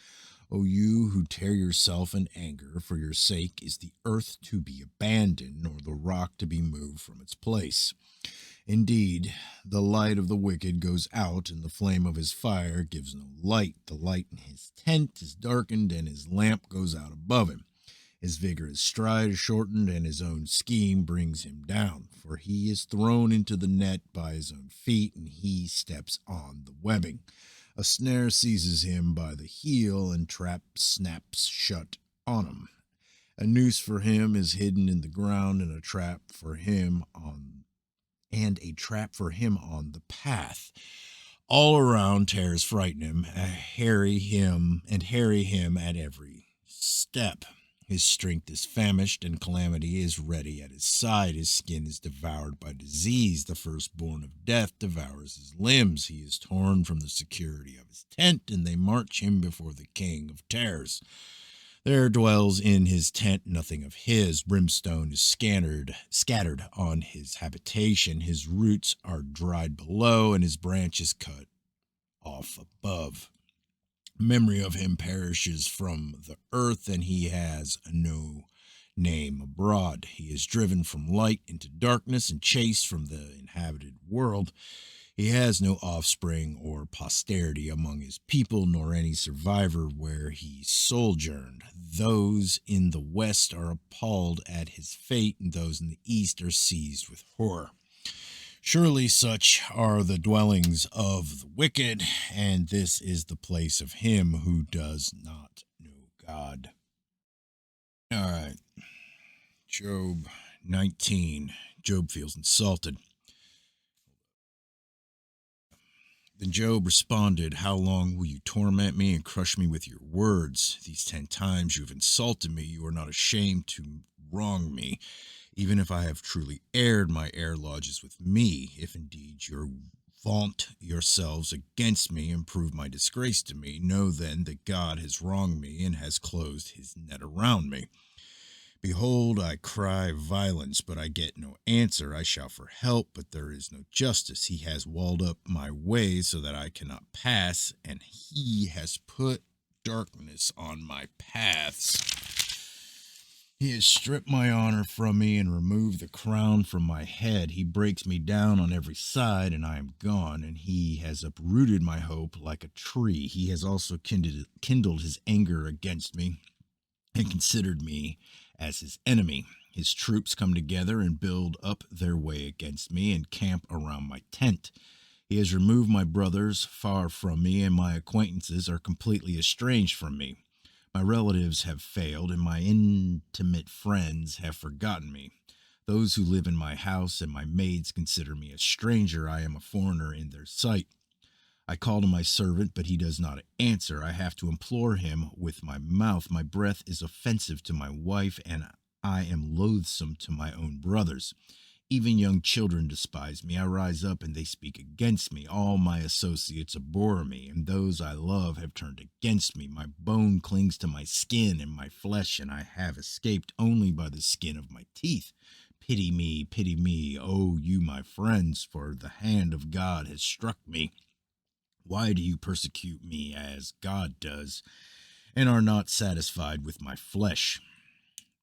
O you who tear yourself in anger, for your sake is the earth to be abandoned, or the rock to be moved from its place. Indeed, the light of the wicked goes out, and the flame of his fire gives no light. The light in his tent is darkened, and his lamp goes out above him. His vigorous stride is shortened, and his own scheme brings him down. For he is thrown into the net by his own feet, and he steps on the webbing. A snare seizes him by the heel, and trap snaps shut on him. A noose for him is hidden in the ground, and a trap for him on the path. All around terrors frighten him, harry him at every step. His strength is famished, and calamity is ready at his side. His skin is devoured by disease. The firstborn of death devours his limbs. He is torn from the security of his tent, and they march him before the king of terrors. There dwells in his tent nothing of his. Brimstone is scattered on his habitation. His roots are dried below, and his branches cut off above. Memory of him perishes from the earth, and he has no name abroad. He is driven from light into darkness and chased from the inhabited world. He has no offspring or posterity among his people, nor any survivor where he sojourned. Those in the west are appalled at his fate, and those in the east are seized with horror. Surely such are the dwellings of the wicked, and this is the place of him who does not know God. All right. Job 19. Job feels insulted. Then Job responded, How long will you torment me and crush me with your words? These 10 times you have insulted me. You are not ashamed to wrong me. Even if I have truly erred, my error lodges with me. If indeed you vaunt yourselves against me and prove my disgrace to me, know then that God has wronged me and has closed his net around me. Behold, I cry violence, but I get no answer. I shout for help, but there is no justice. He has walled up my way so that I cannot pass, and he has put darkness on my paths. He has stripped my honor from me and removed the crown from my head. He breaks me down on every side, and I am gone. And he has uprooted my hope like a tree. He has also kindled his anger against me and considered me as his enemy. His troops come together and build up their way against me and camp around my tent. He has removed my brothers far from me, and my acquaintances are completely estranged from me. My relatives have failed, and my intimate friends have forgotten me. Those who live in my house and my maids consider me a stranger. I am a foreigner in their sight. I call to my servant, but he does not answer. I have to implore him with my mouth. My breath is offensive to my wife, and I am loathsome to my own brothers. Even young children despise me. I rise up and they speak against me. All my associates abhor me, and those I love have turned against me. My bone clings to my skin and my flesh, and I have escaped only by the skin of my teeth. Pity me, oh, you my friends, for the hand of God has struck me. Why do you persecute me as God does, and are not satisfied with my flesh?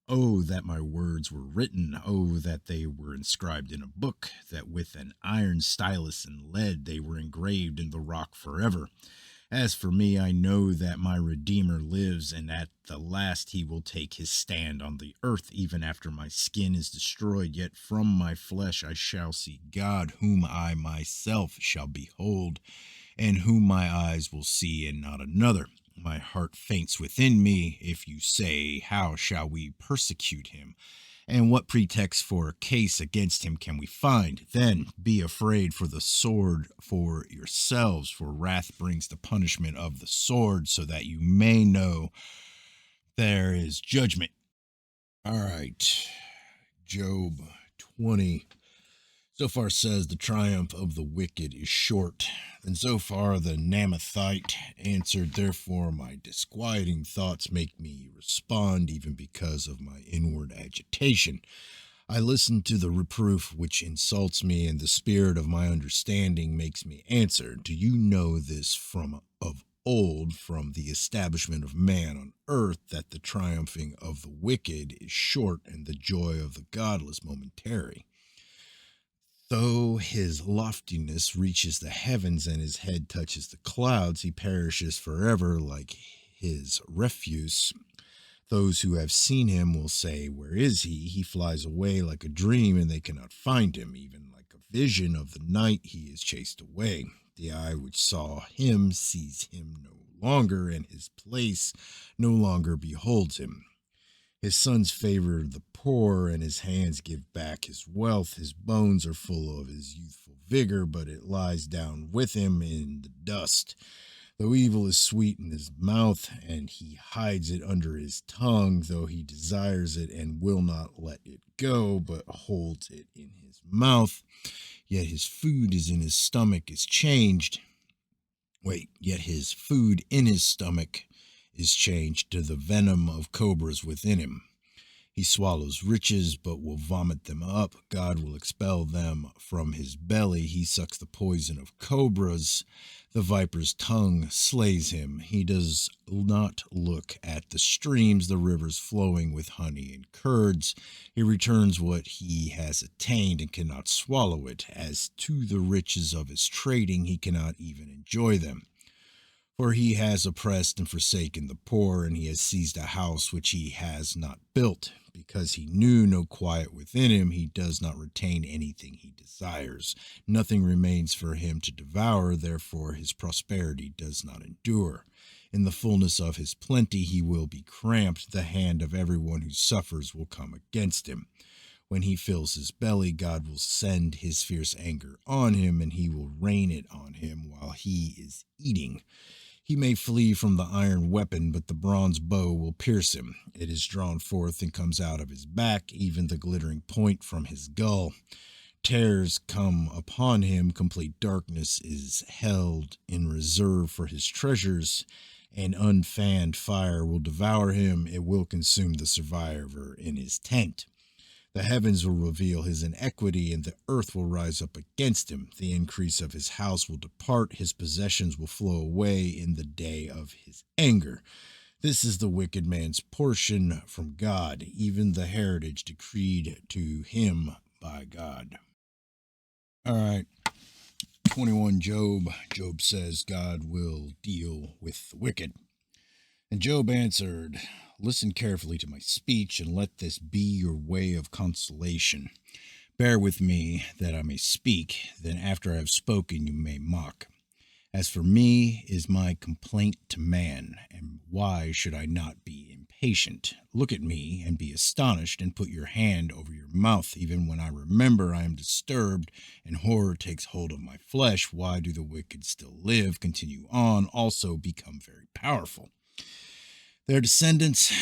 Oh, that my words were written. Oh, that they were inscribed in a book, that with an iron stylus and lead they were engraved in the rock forever. As for me, I know that my Redeemer lives, and at the last he will take his stand on the earth, even after my skin is destroyed. Yet from my flesh I shall see God, whom I myself shall behold, and whom my eyes will see, and not another. My heart faints within me. If you say, how shall we persecute him? And what pretext for a case against him can we find? Then be afraid for the sword for yourselves, for wrath brings the punishment of the sword, so that you may know there is judgment. All right, Job 20. So far says the triumph of the wicked is short. And so far the Namathite answered, therefore my disquieting thoughts make me respond, even because of my inward agitation. I listen to the reproof which insults me, and the spirit of my understanding makes me answer. Do you know this from of old, from the establishment of man on earth, that the triumphing of the wicked is short, and the joy of the godless momentary? Though his loftiness reaches the heavens and his head touches the clouds, he perishes forever like his refuse. Those who have seen him will say, where is he? He flies away like a dream, and they cannot find him. Even like a vision of the night, he is chased away. The eye which saw him sees him no longer, and his place no longer beholds him. His sons favor the poor, and his hands give back his wealth. His bones are full of his youthful vigor, but it lies down with him in the dust. Though evil is sweet in his mouth, and he hides it under his tongue, though he desires it and will not let it go, but holds it in his mouth, yet his food is in his stomach is changed. Yet his food in his stomach is changed to the venom of cobras within him. He swallows riches, but will vomit them up. God will expel them from his belly. He sucks the poison of cobras. The viper's tongue slays him. He does not look at the streams, the rivers flowing with honey and curds. He returns what he has attained and cannot swallow it. As to the riches of his trading, he cannot even enjoy them. For he has oppressed and forsaken the poor, and he has seized a house which he has not built. Because he knew no quiet within him, he does not retain anything he desires. Nothing remains for him to devour, therefore his prosperity does not endure. In the fullness of his plenty he will be cramped. The hand of everyone who suffers will come against him. When he fills his belly, God will send his fierce anger on him, and he will rain it on him while he is eating. He may flee from the iron weapon, but the bronze bow will pierce him. It is drawn forth and comes out of his back, even the glittering point from his gull. Terrors come upon him. Complete darkness is held in reserve for his treasures. An unfanned fire will devour him. It will consume the survivor in his tent. The heavens will reveal his iniquity, and the earth will rise up against him. The increase of his house will depart. His possessions will flow away in the day of his anger. This is the wicked man's portion from God, even the heritage decreed to him by God. All right. 21 Job. Job says God will deal with the wicked. And Job answered, "Listen carefully to my speech, and let this be your way of consolation. Bear with me that I may speak, then after I have spoken you may mock. As for me is my complaint to man, and why should I not be impatient? Look at me and be astonished, and put your hand over your mouth. Even when I remember, I am disturbed, and horror takes hold of my flesh. Why do the wicked still live, continue on, also become very powerful? Their descendants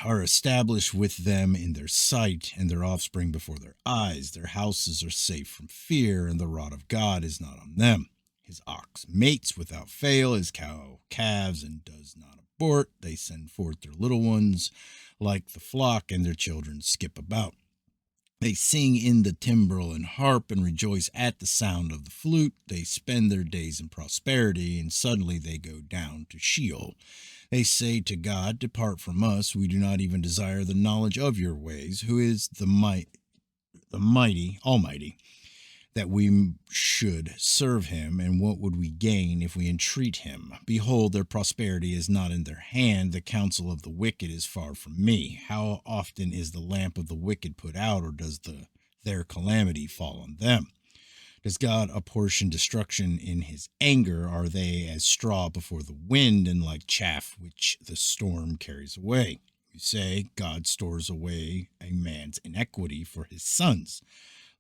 are established with them in their sight, and their offspring before their eyes. Their houses are safe from fear, and the rod of God is not on them. His ox mates without fail, his cow calves, and does not abort. They send forth their little ones like the flock, and their children skip about. They sing in the timbrel and harp, and rejoice at the sound of the flute. They spend their days in prosperity, and suddenly they go down to Sheol. They say to God, depart from us. We do not even desire the knowledge of your ways. Who is the mighty, almighty, that we should serve him? And what would we gain if we entreat him? Behold, their prosperity is not in their hand. The counsel of the wicked is far from me. How often is the lamp of the wicked put out, or does their calamity fall on them? Does God apportion destruction in his anger? Are they as straw before the wind, and like chaff which the storm carries away? You say, God stores away a man's iniquity for his sons.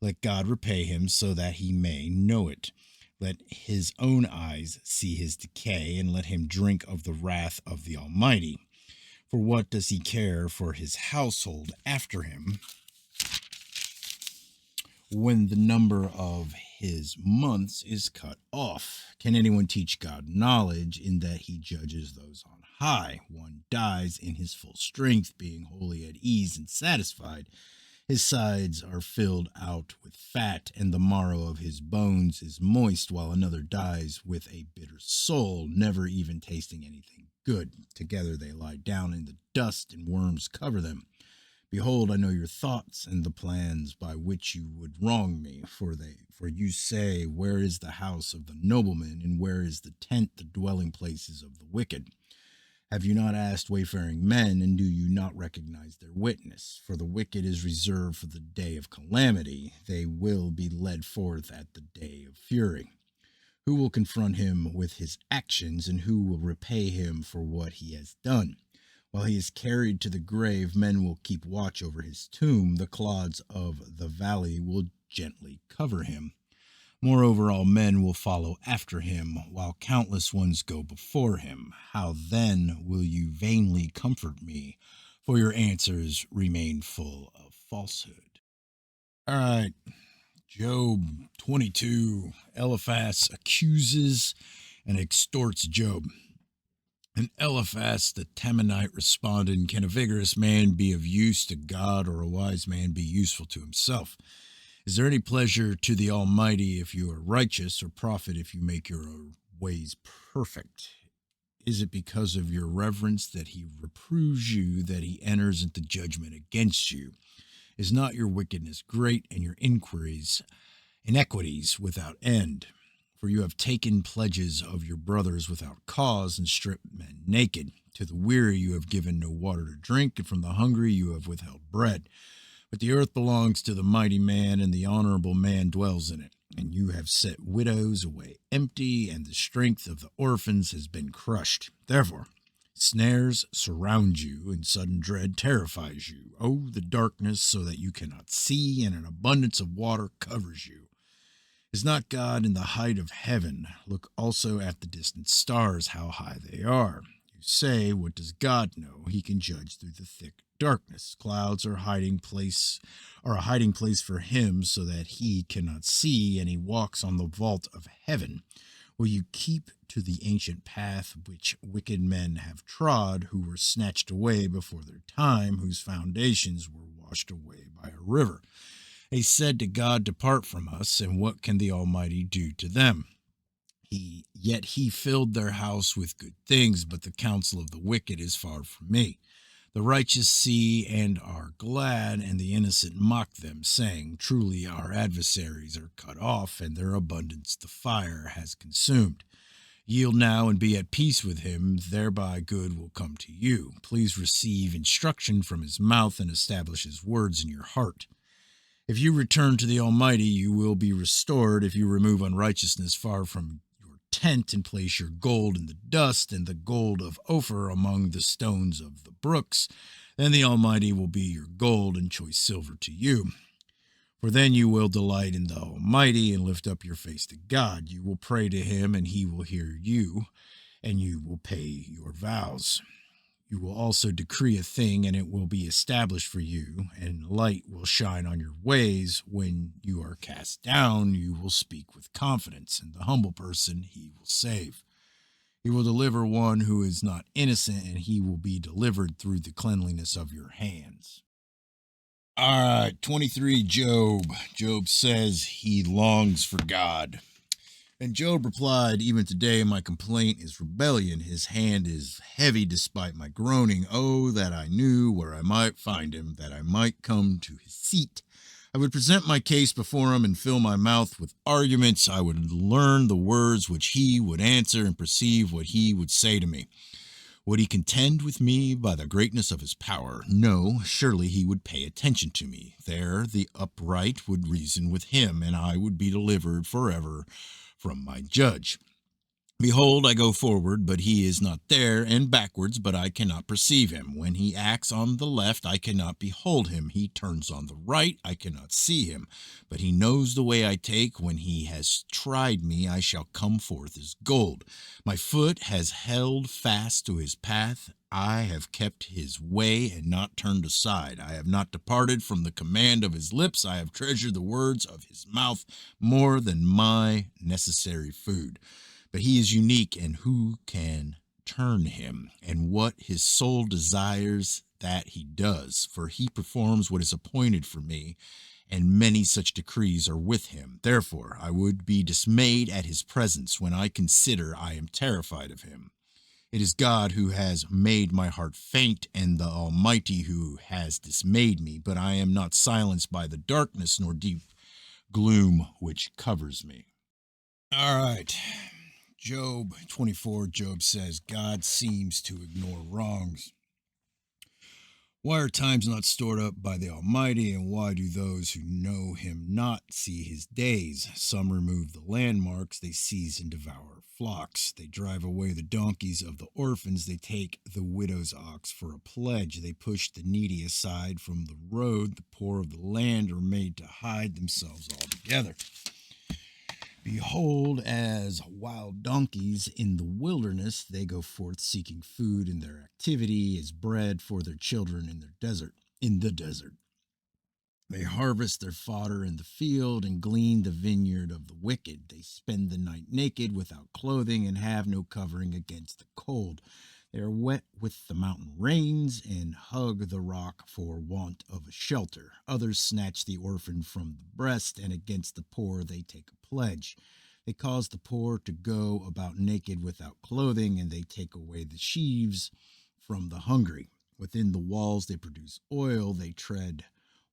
Let God repay him so that he may know it. Let his own eyes see his decay, and let him drink of the wrath of the Almighty. For what does he care for his household after him, when the number of his months is cut off? Can anyone teach God knowledge, in that he judges those on high? One dies in his full strength, being wholly at ease and satisfied. His sides are filled out with fat, and the marrow of his bones is moist, while another dies with a bitter soul, never even tasting anything good. Together they lie down in the dust, and worms cover them. Behold, I know your thoughts and the plans by which you would wrong me. For you say, where is the house of the nobleman, and where is the tent, the dwelling places of the wicked? Have you not asked wayfaring men, and do you not recognize their witness? For the wicked is reserved for the day of calamity. They will be led forth at the day of fury. Who will confront him with his actions, and who will repay him for what he has done? While he is carried to the grave, men will keep watch over his tomb. The clods of the valley will gently cover him. Moreover, all men will follow after him, while countless ones go before him. How then will you vainly comfort me? For your answers remain full of falsehood. All right, Job 22. Eliphaz accuses and extorts Job. And Eliphaz the Temanite responded, can a vigorous man be of use to God, or a wise man be useful to himself? Is there any pleasure to the Almighty if you are righteous, or profit if you make your ways perfect? Is it because of your reverence that he reproves you, that he enters into judgment against you? Is not your wickedness great, and your iniquities without end? For you have taken pledges of your brothers without cause, and stripped men naked. To the weary you have given no water to drink, and from the hungry you have withheld bread. But the earth belongs to the mighty man, and the honorable man dwells in it. And you have set widows away empty, and the strength of the orphans has been crushed. Therefore, snares surround you, and sudden dread terrifies you. Oh, the darkness, so that you cannot see, and an abundance of water covers you. Is not God in the height of heaven? Look also at the distant stars, how high they are. You say, what does God know? He can judge through the thick darkness. Clouds are a hiding place for him, so that he cannot see, and he walks on the vault of heaven. Will you keep to the ancient path which wicked men have trod, who were snatched away before their time, whose foundations were washed away by a river? They said to God, depart from us, and what can the Almighty do to them? Yet he filled their house with good things, but the counsel of the wicked is far from me. The righteous see and are glad, and the innocent mock them, saying, truly our adversaries are cut off, and their abundance the fire has consumed. Yield now and be at peace with him, thereby good will come to you. Please receive instruction from his mouth and establish his words in your heart. If you return to the Almighty, you will be restored. If you remove unrighteousness far from your tent and place your gold in the dust and the gold of Ophir among the stones of the brooks, then the Almighty will be your gold and choice silver to you. For then you will delight in the Almighty and lift up your face to God. You will pray to him, and he will hear you, and you will pay your vows. You will also decree a thing, and it will be established for you, and light will shine on your ways. When you are cast down, you will speak with confidence, and the humble person he will save. He will deliver one who is not innocent, and he will be delivered through the cleanliness of your hands. All right, 23 Job. Job says he longs for God. And Job replied, even today my complaint is rebellion. His hand is heavy despite my groaning. Oh, that I knew where I might find him, that I might come to his seat. I would present my case before him and fill my mouth with arguments. I would learn the words which he would answer and perceive what he would say to me. Would he contend with me by the greatness of his power? No, surely he would pay attention to me. There the upright would reason with him, and I would be delivered forever from my judge. Behold, I go forward, but he is not there, and backwards, but I cannot perceive him. When he acts on the left, I cannot behold him. He turns on the right, I cannot see him. But he knows the way I take. When he has tried me, I shall come forth as gold. My foot has held fast to his path. I have kept his way and not turned aside. I have not departed from the command of his lips. I have treasured the words of his mouth more than my necessary food. But he is unique, and who can turn him? And what his soul desires, that he does. For he performs what is appointed for me, and many such decrees are with him. Therefore I would be dismayed at his presence. When I consider, I am terrified of him. It is God who has made my heart faint, and the Almighty who has dismayed me. But I am not silenced by the darkness, nor deep gloom which covers me. All right. Job 24, Job says, God seems to ignore wrongs. Why are times not stored up by the Almighty, and why do those who know him not see his days? Some remove the landmarks, they seize and devour flocks. They drive away the donkeys of the orphans, they take the widow's ox for a pledge. They push the needy aside from the road, the poor of the land are made to hide themselves altogether. Behold, as wild donkeys in the wilderness, they go forth seeking food, and their activity is bread for their children in the desert. They harvest their fodder in the field and glean the vineyard of the wicked. They spend the night naked without clothing and have no covering against the cold. They are wet with the mountain rains and hug the rock for want of a shelter. Others snatch the orphan from the breast, and against the poor they take a pledge. They cause the poor to go about naked without clothing, and they take away the sheaves from the hungry. Within the walls they produce oil, they tread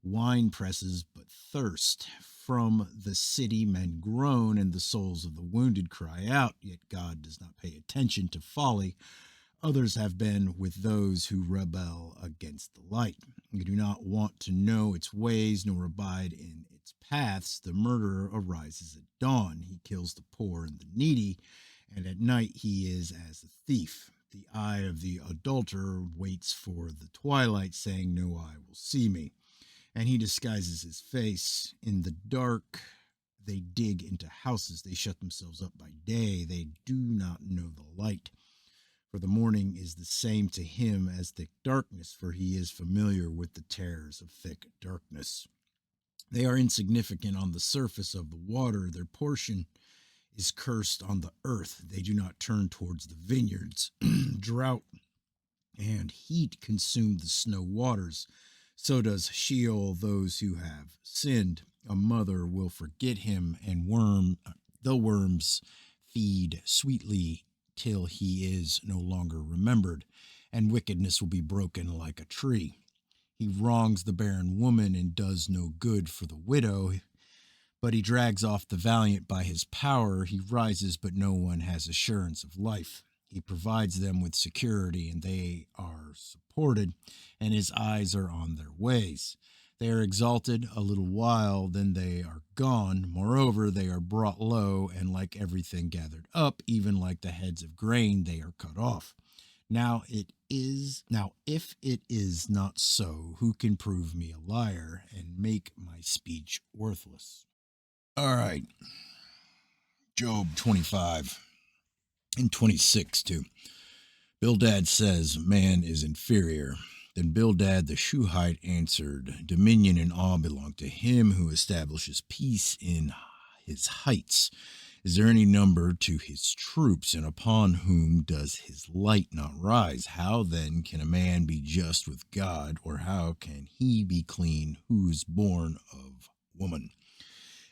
wine presses, but thirst. From the city men groan, and the souls of the wounded cry out, yet God does not pay attention to folly. Others have been with those who rebel against the light. You do not want to know its ways, nor abide in its paths. The murderer arises at dawn. He kills the poor and the needy, and at night he is as a thief. The eye of the adulterer waits for the twilight, saying, no eye will see me. And he disguises his face. In the dark they dig into houses. They shut themselves up by day. They do not know the light. For the morning is the same to him as thick darkness, for he is familiar with the terrors of thick darkness. They are insignificant on the surface of the water. Their portion is cursed on the earth. They do not turn towards the vineyards. Drought and heat consume the snow waters. So does Sheol those who have sinned. A mother will forget him, and the worms feed sweetly till he is no longer remembered, and wickedness will be broken like a tree. He wrongs the barren woman and does no good for the widow, but he drags off the valiant by his power. He rises, but no one has assurance of life. He provides them with security, and they are supported, and his eyes are on their ways. They are exalted a little while, then they are gone. Moreover, they are brought low, and like everything gathered up, even like the heads of grain, they are cut off. Now if it is not so, who can prove me a liar and make my speech worthless? All right. Job 25 and 26 too. Bildad says, man is inferior. Then Bildad the Shuhite answered, dominion and awe belong to him who establishes peace in his heights. Is there any number to his troops, and upon whom does his light not rise? How then can a man be just with God, or how can he be clean who is born of woman?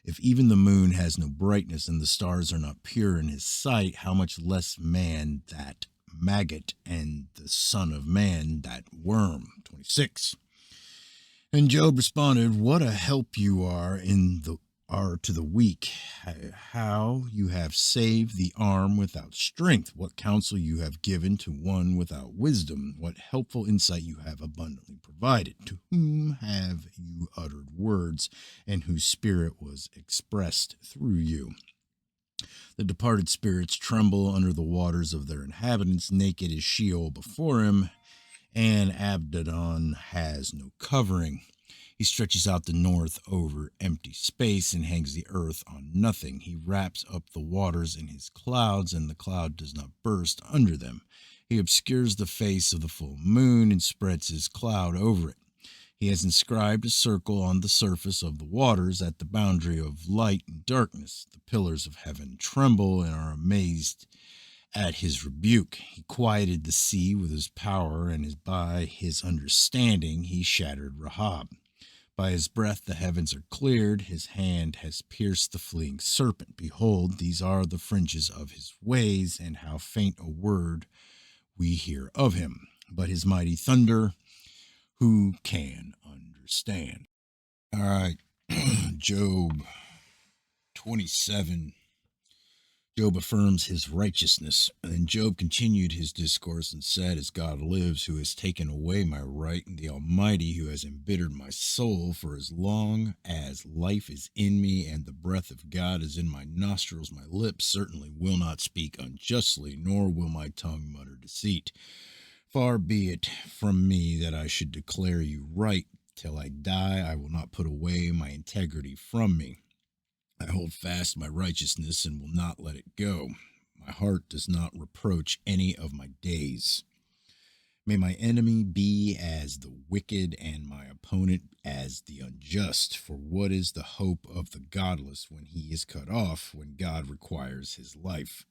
If even the moon has no brightness and the stars are not pure in his sight, how much less man that maggot and the son of man that worm? 26. And Job responded, what a help you are to the weak, how you have saved the arm without strength, what counsel you have given to one without wisdom, what helpful insight you have abundantly provided. To whom have you uttered words, and whose spirit was expressed through you? The departed spirits tremble under the waters of their inhabitants. Naked is Sheol before him, and Abaddon has no covering. He stretches out the north over empty space and hangs the earth on nothing. He wraps up the waters in his clouds, and the cloud does not burst under them. He obscures the face of the full moon and spreads his cloud over it. He has inscribed a circle on the surface of the waters at the boundary of light and darkness. The pillars of heaven tremble and are amazed at his rebuke. He quieted the sea with his power, and by his understanding he shattered Rahab. By his breath the heavens are cleared. His hand has pierced the fleeing serpent. Behold, these are the fringes of his ways, and how faint a word we hear of him. But his mighty thunder, who can understand? All right, Job 27. Job affirms his righteousness. And then Job continued his discourse and said, as God lives, who has taken away my right, and the Almighty, who has embittered my soul, for as long as life is in me and the breath of God is in my nostrils, my lips certainly will not speak unjustly, nor will my tongue mutter deceit. Far be it from me that I should declare you right. Till I die, I will not put away my integrity from me. I hold fast my righteousness and will not let it go. My heart does not reproach any of my days. May my enemy be as the wicked and my opponent as the unjust. For what is the hope of the godless when he is cut off, when God requires his life?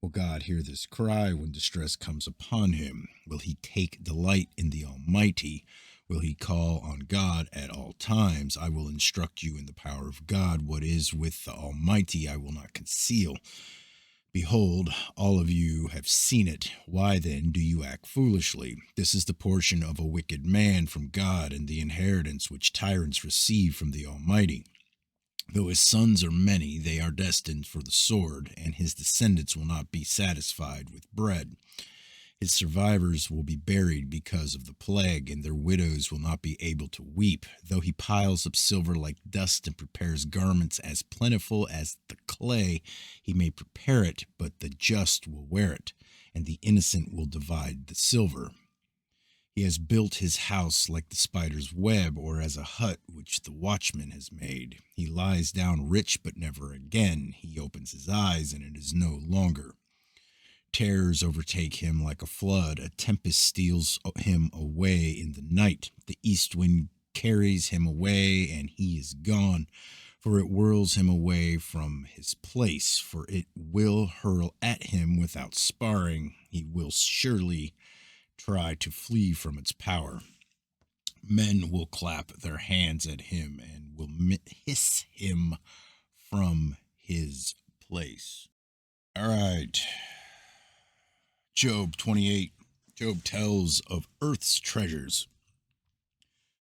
Will God hear this cry when distress comes upon him? Will he take delight in the Almighty? Will he call on God at all times? I will instruct you in the power of God. What is with the Almighty I will not conceal. Behold, all of you have seen it. Why then do you act foolishly? This is the portion of a wicked man from God, and the inheritance which tyrants receive from the Almighty. Though his sons are many, they are destined for the sword, and his descendants will not be satisfied with bread. His survivors will be buried because of the plague, and their widows will not be able to weep. Though he piles up silver like dust and prepares garments as plentiful as the clay, he may prepare it, but the just will wear it, and the innocent will divide the silver. He has built his house like the spider's web, or as a hut which the watchman has made. He lies down rich, but never again. He opens his eyes, and it is no longer. Terrors overtake him like a flood. A tempest steals him away in the night. The east wind carries him away, and he is gone. For it whirls him away from his place, for it will hurl at him without sparring. He will surely try to flee from its power. Men will clap their hands at him and will hiss him from his place. All right. Job 28. Job tells of earth's treasures.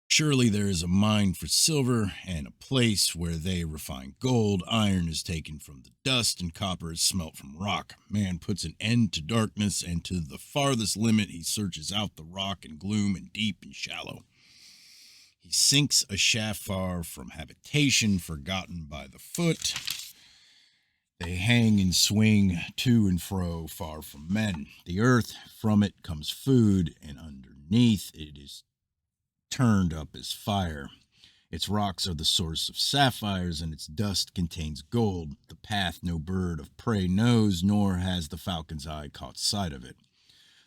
Surely there is a mine for silver, and a place where they refine gold. Iron is taken from the dust, and copper is smelt from rock. Man puts an end to darkness, and to the farthest limit he searches out the rock and gloom and deep and shallow. He sinks a shaft far from habitation, forgotten by the foot. They hang and swing to and fro, far from men. The earth, from it comes food, and underneath it is turned up as fire. Its rocks are the source of sapphires, and its dust contains gold. The path no bird of prey knows, nor has the falcon's eye caught sight of it.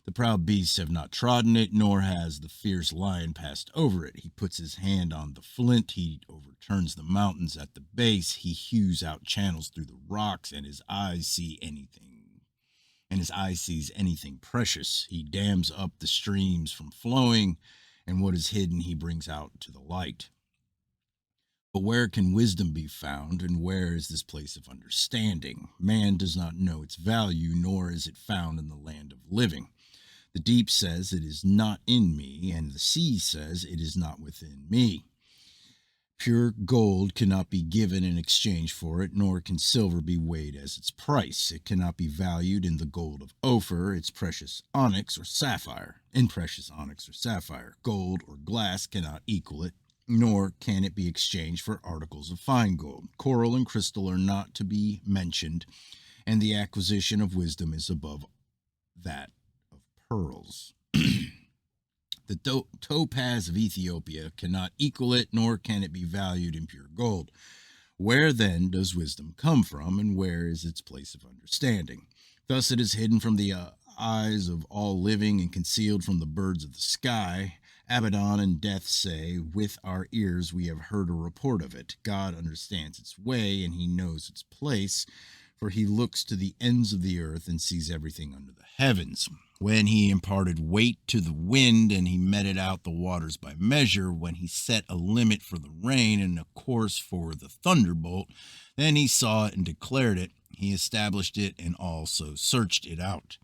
The proud beasts have not trodden it, nor has the fierce lion passed over it. He puts his hand on the flint, he overturns the mountains at the base, he hews out channels through the rocks, and his eyes sees anything precious. He dams up the streams from flowing, and what is hidden he brings out to the light. But where can wisdom be found, and where is this place of understanding? Man does not know its value, nor is it found in the land of living. The deep says, it is not in me, and the sea says, it is not within me. Pure gold cannot be given in exchange for it, nor can silver be weighed as its price. It cannot be valued in the gold of Ophir, its precious onyx or sapphire. Gold or glass cannot equal it, nor can it be exchanged for articles of fine gold. Coral and crystal are not to be mentioned, and the acquisition of wisdom is above that of pearls. The topaz of Ethiopia cannot equal it, nor can it be valued in pure gold. Where then does wisdom come from, and where is its place of understanding? Thus it is hidden from the eyes of all living and concealed from the birds of the sky. Abaddon and Death say, with our ears we have heard a report of it. God understands its way, and he knows its place, for he looks to the ends of the earth and sees everything under the heavens. When he imparted weight to the wind, and he meted out the waters by measure, when he set a limit for the rain and a course for the thunderbolt, then he saw it and declared it. He established it and also searched it out.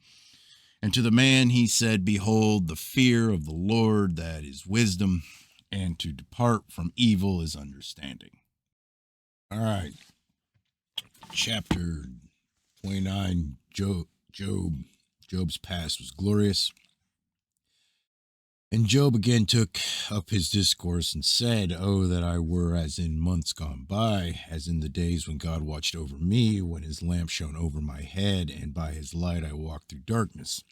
And to the man he said, behold, the fear of the Lord, that is wisdom, and to depart from evil is understanding. All right. Chapter 29, Job. Job's past was glorious. And Job again took up his discourse and said, oh, that I were as in months gone by, as in the days when God watched over me, when his lamp shone over my head, and by his light I walked through darkness,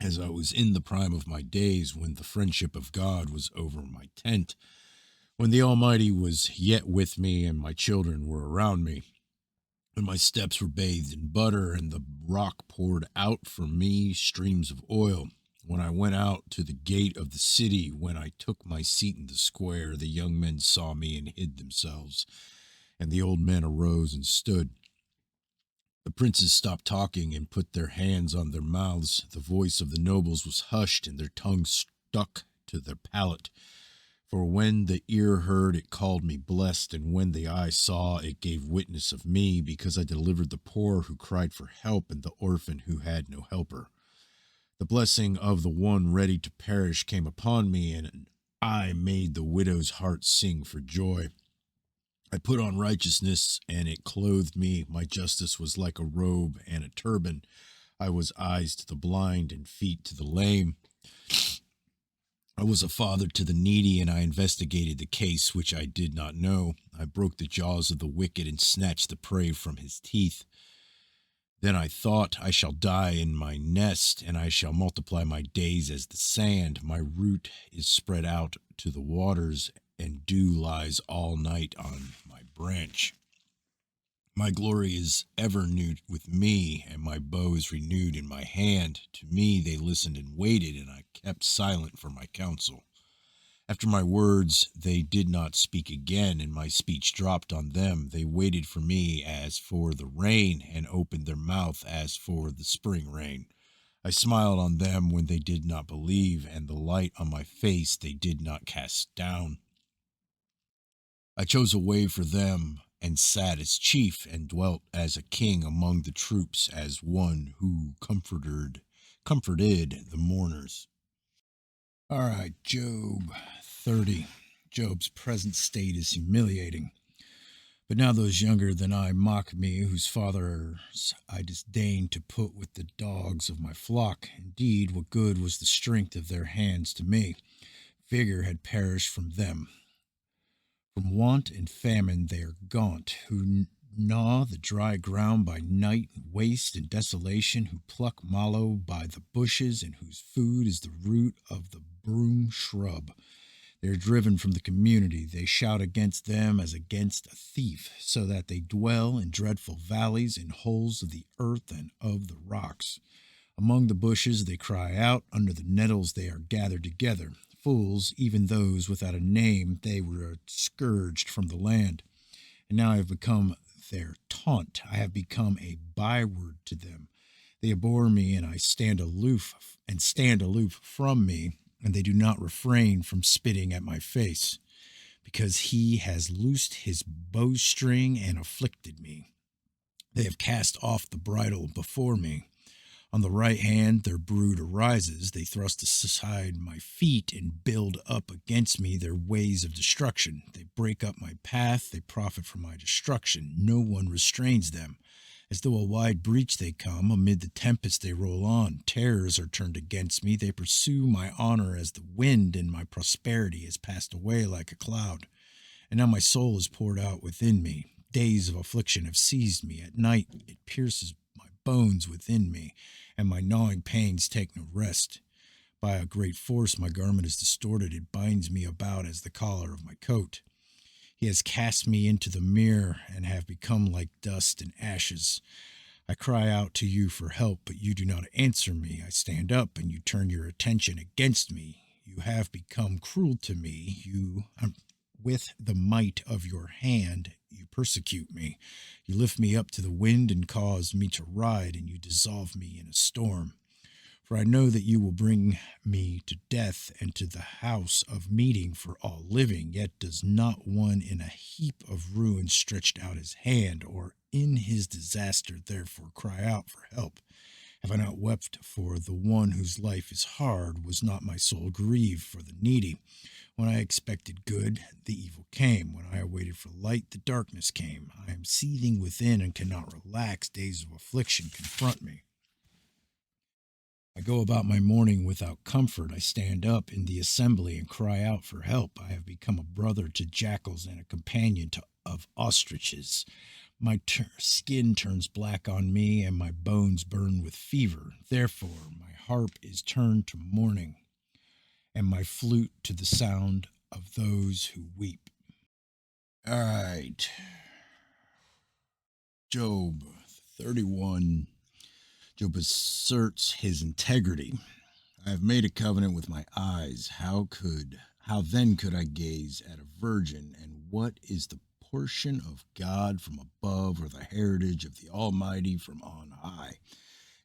as I was in the prime of my days, when the friendship of God was over my tent, when the Almighty was yet with me, and my children were around me, when my steps were bathed in butter, and the rock poured out for me streams of oil. When I went out to the gate of the city, when I took my seat in the square, the young men saw me and hid themselves, and the old men arose and stood. The princes stopped talking and put their hands on their mouths. The voice of the nobles was hushed, and their tongues stuck to their palate. For when the ear heard, it called me blessed, and when the eye saw, it gave witness of me, because I delivered the poor who cried for help, and the orphan who had no helper. The blessing of the one ready to perish came upon me, and I made the widow's heart sing for joy. I put on righteousness, and it clothed me. My justice was like a robe and a turban. I was eyes to the blind and feet to the lame. I was a father to the needy, and I investigated the case which I did not know. I broke the jaws of the wicked and snatched the prey from his teeth. Then I thought, I shall die in my nest, and I shall multiply my days as the sand. My root is spread out to the waters, and dew lies all night on my branch. My glory is ever new with me, and my bow is renewed in my hand. To me they listened and waited, and I kept silent for my counsel. After my words, they did not speak again, and my speech dropped on them. They waited for me as for the rain, and opened their mouth as for the spring rain. I smiled on them when they did not believe, and the light on my face they did not cast down. I chose a way for them, and sat as chief, and dwelt as a king among the troops, as one who comforted the mourners. All right, Job 30. Job's present state is humiliating. But now those younger than I mock me, whose fathers I disdain to put with the dogs of my flock. Indeed, what good was the strength of their hands to me? Vigor had perished from them. From want and famine they are gaunt, who gnaw the dry ground by night, waste and desolation, who pluck mallow by the bushes, and whose food is the root of the broom shrub. They are driven from the community. They shout against them as against a thief, so that they dwell in dreadful valleys, in holes of the earth and of the rocks. Among the bushes they cry out, under the nettles they are gathered together. Fools, even those without a name, they were scourged from the land. And now I have become their taunt. I have become a byword to them. They abhor me, and stand aloof from me, and they do not refrain from spitting at my face, because he has loosed his bowstring and afflicted me. They have cast off the bridle before me. On the right hand their brood arises. They thrust aside my feet and build up against me their ways of destruction. They break up my path. They profit from my destruction. No one restrains them. As though a wide breach they come, amid the tempest they roll on. Terrors are turned against me. They pursue my honor as the wind, and my prosperity has passed away like a cloud. And now my soul is poured out within me. Days of affliction have seized me. At night it pierces my bones within me, and my gnawing pains take no rest. By a great force my garment is distorted. It binds me about as the collar of my coat. He has cast me into the mirror, and have become like dust and ashes. I cry out to you for help, but you do not answer me. I stand up, and you turn your attention against me. You have become cruel to me. With the might of your hand, you persecute me. You lift me up to the wind and cause me to ride, and you dissolve me in a storm. For I know that you will bring me to death and to the house of meeting for all living. Yet does not one in a heap of ruin stretched out his hand, or in his disaster therefore cry out for help? Have I not wept for the one whose life is hard? Was not my soul grieved for the needy? When I expected good, the evil came. When I awaited for light, the darkness came. I am seething within and cannot relax. Days of affliction confront me. I go about my morning without comfort. I stand up in the assembly and cry out for help. I have become a brother to jackals and a companion of ostriches. My skin turns black on me, and my bones burn with fever. Therefore, my harp is turned to mourning, and my flute to the sound of those who weep. All right. Job 31. Job asserts his integrity. I have made a covenant with my eyes. How then could I gaze at a virgin? And what is the portion of God from above, or the heritage of the Almighty from on high?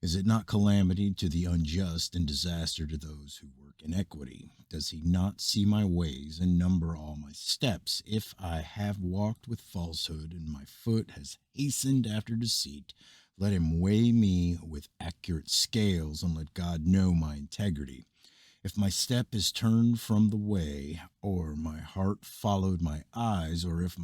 Is it not calamity to the unjust, and disaster to those who work iniquity? Does he not see my ways and number all my steps? If I have walked with falsehood, and my foot has hastened after deceit, let him weigh me with accurate scales, and let God know my integrity. If my step is turned from the way, or my heart followed my eyes, or if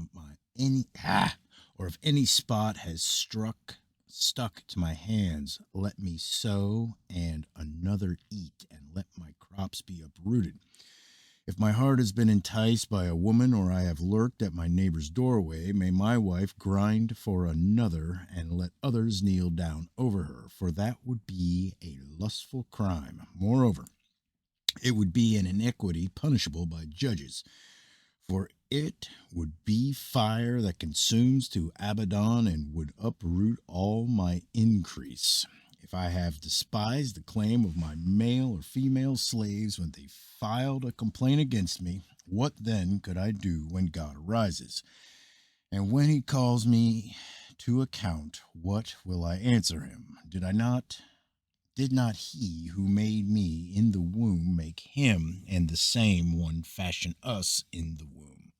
any spot has stuck to my hands, let me sow and another eat, and let my crops be uprooted. If my heart has been enticed by a woman, or I have lurked at my neighbor's doorway, may my wife grind for another, and let others kneel down over her, for that would be a lustful crime. Moreover, it would be an iniquity punishable by judges, for it would be fire that consumes to Abaddon, and would uproot all my increase. If I have despised the claim of my male or female slaves when they filed a complaint against me, what then could I do when God arises? And when he calls me to account, what will I answer him? Did not he who made me in the womb make him, and the same one fashion us in the womb?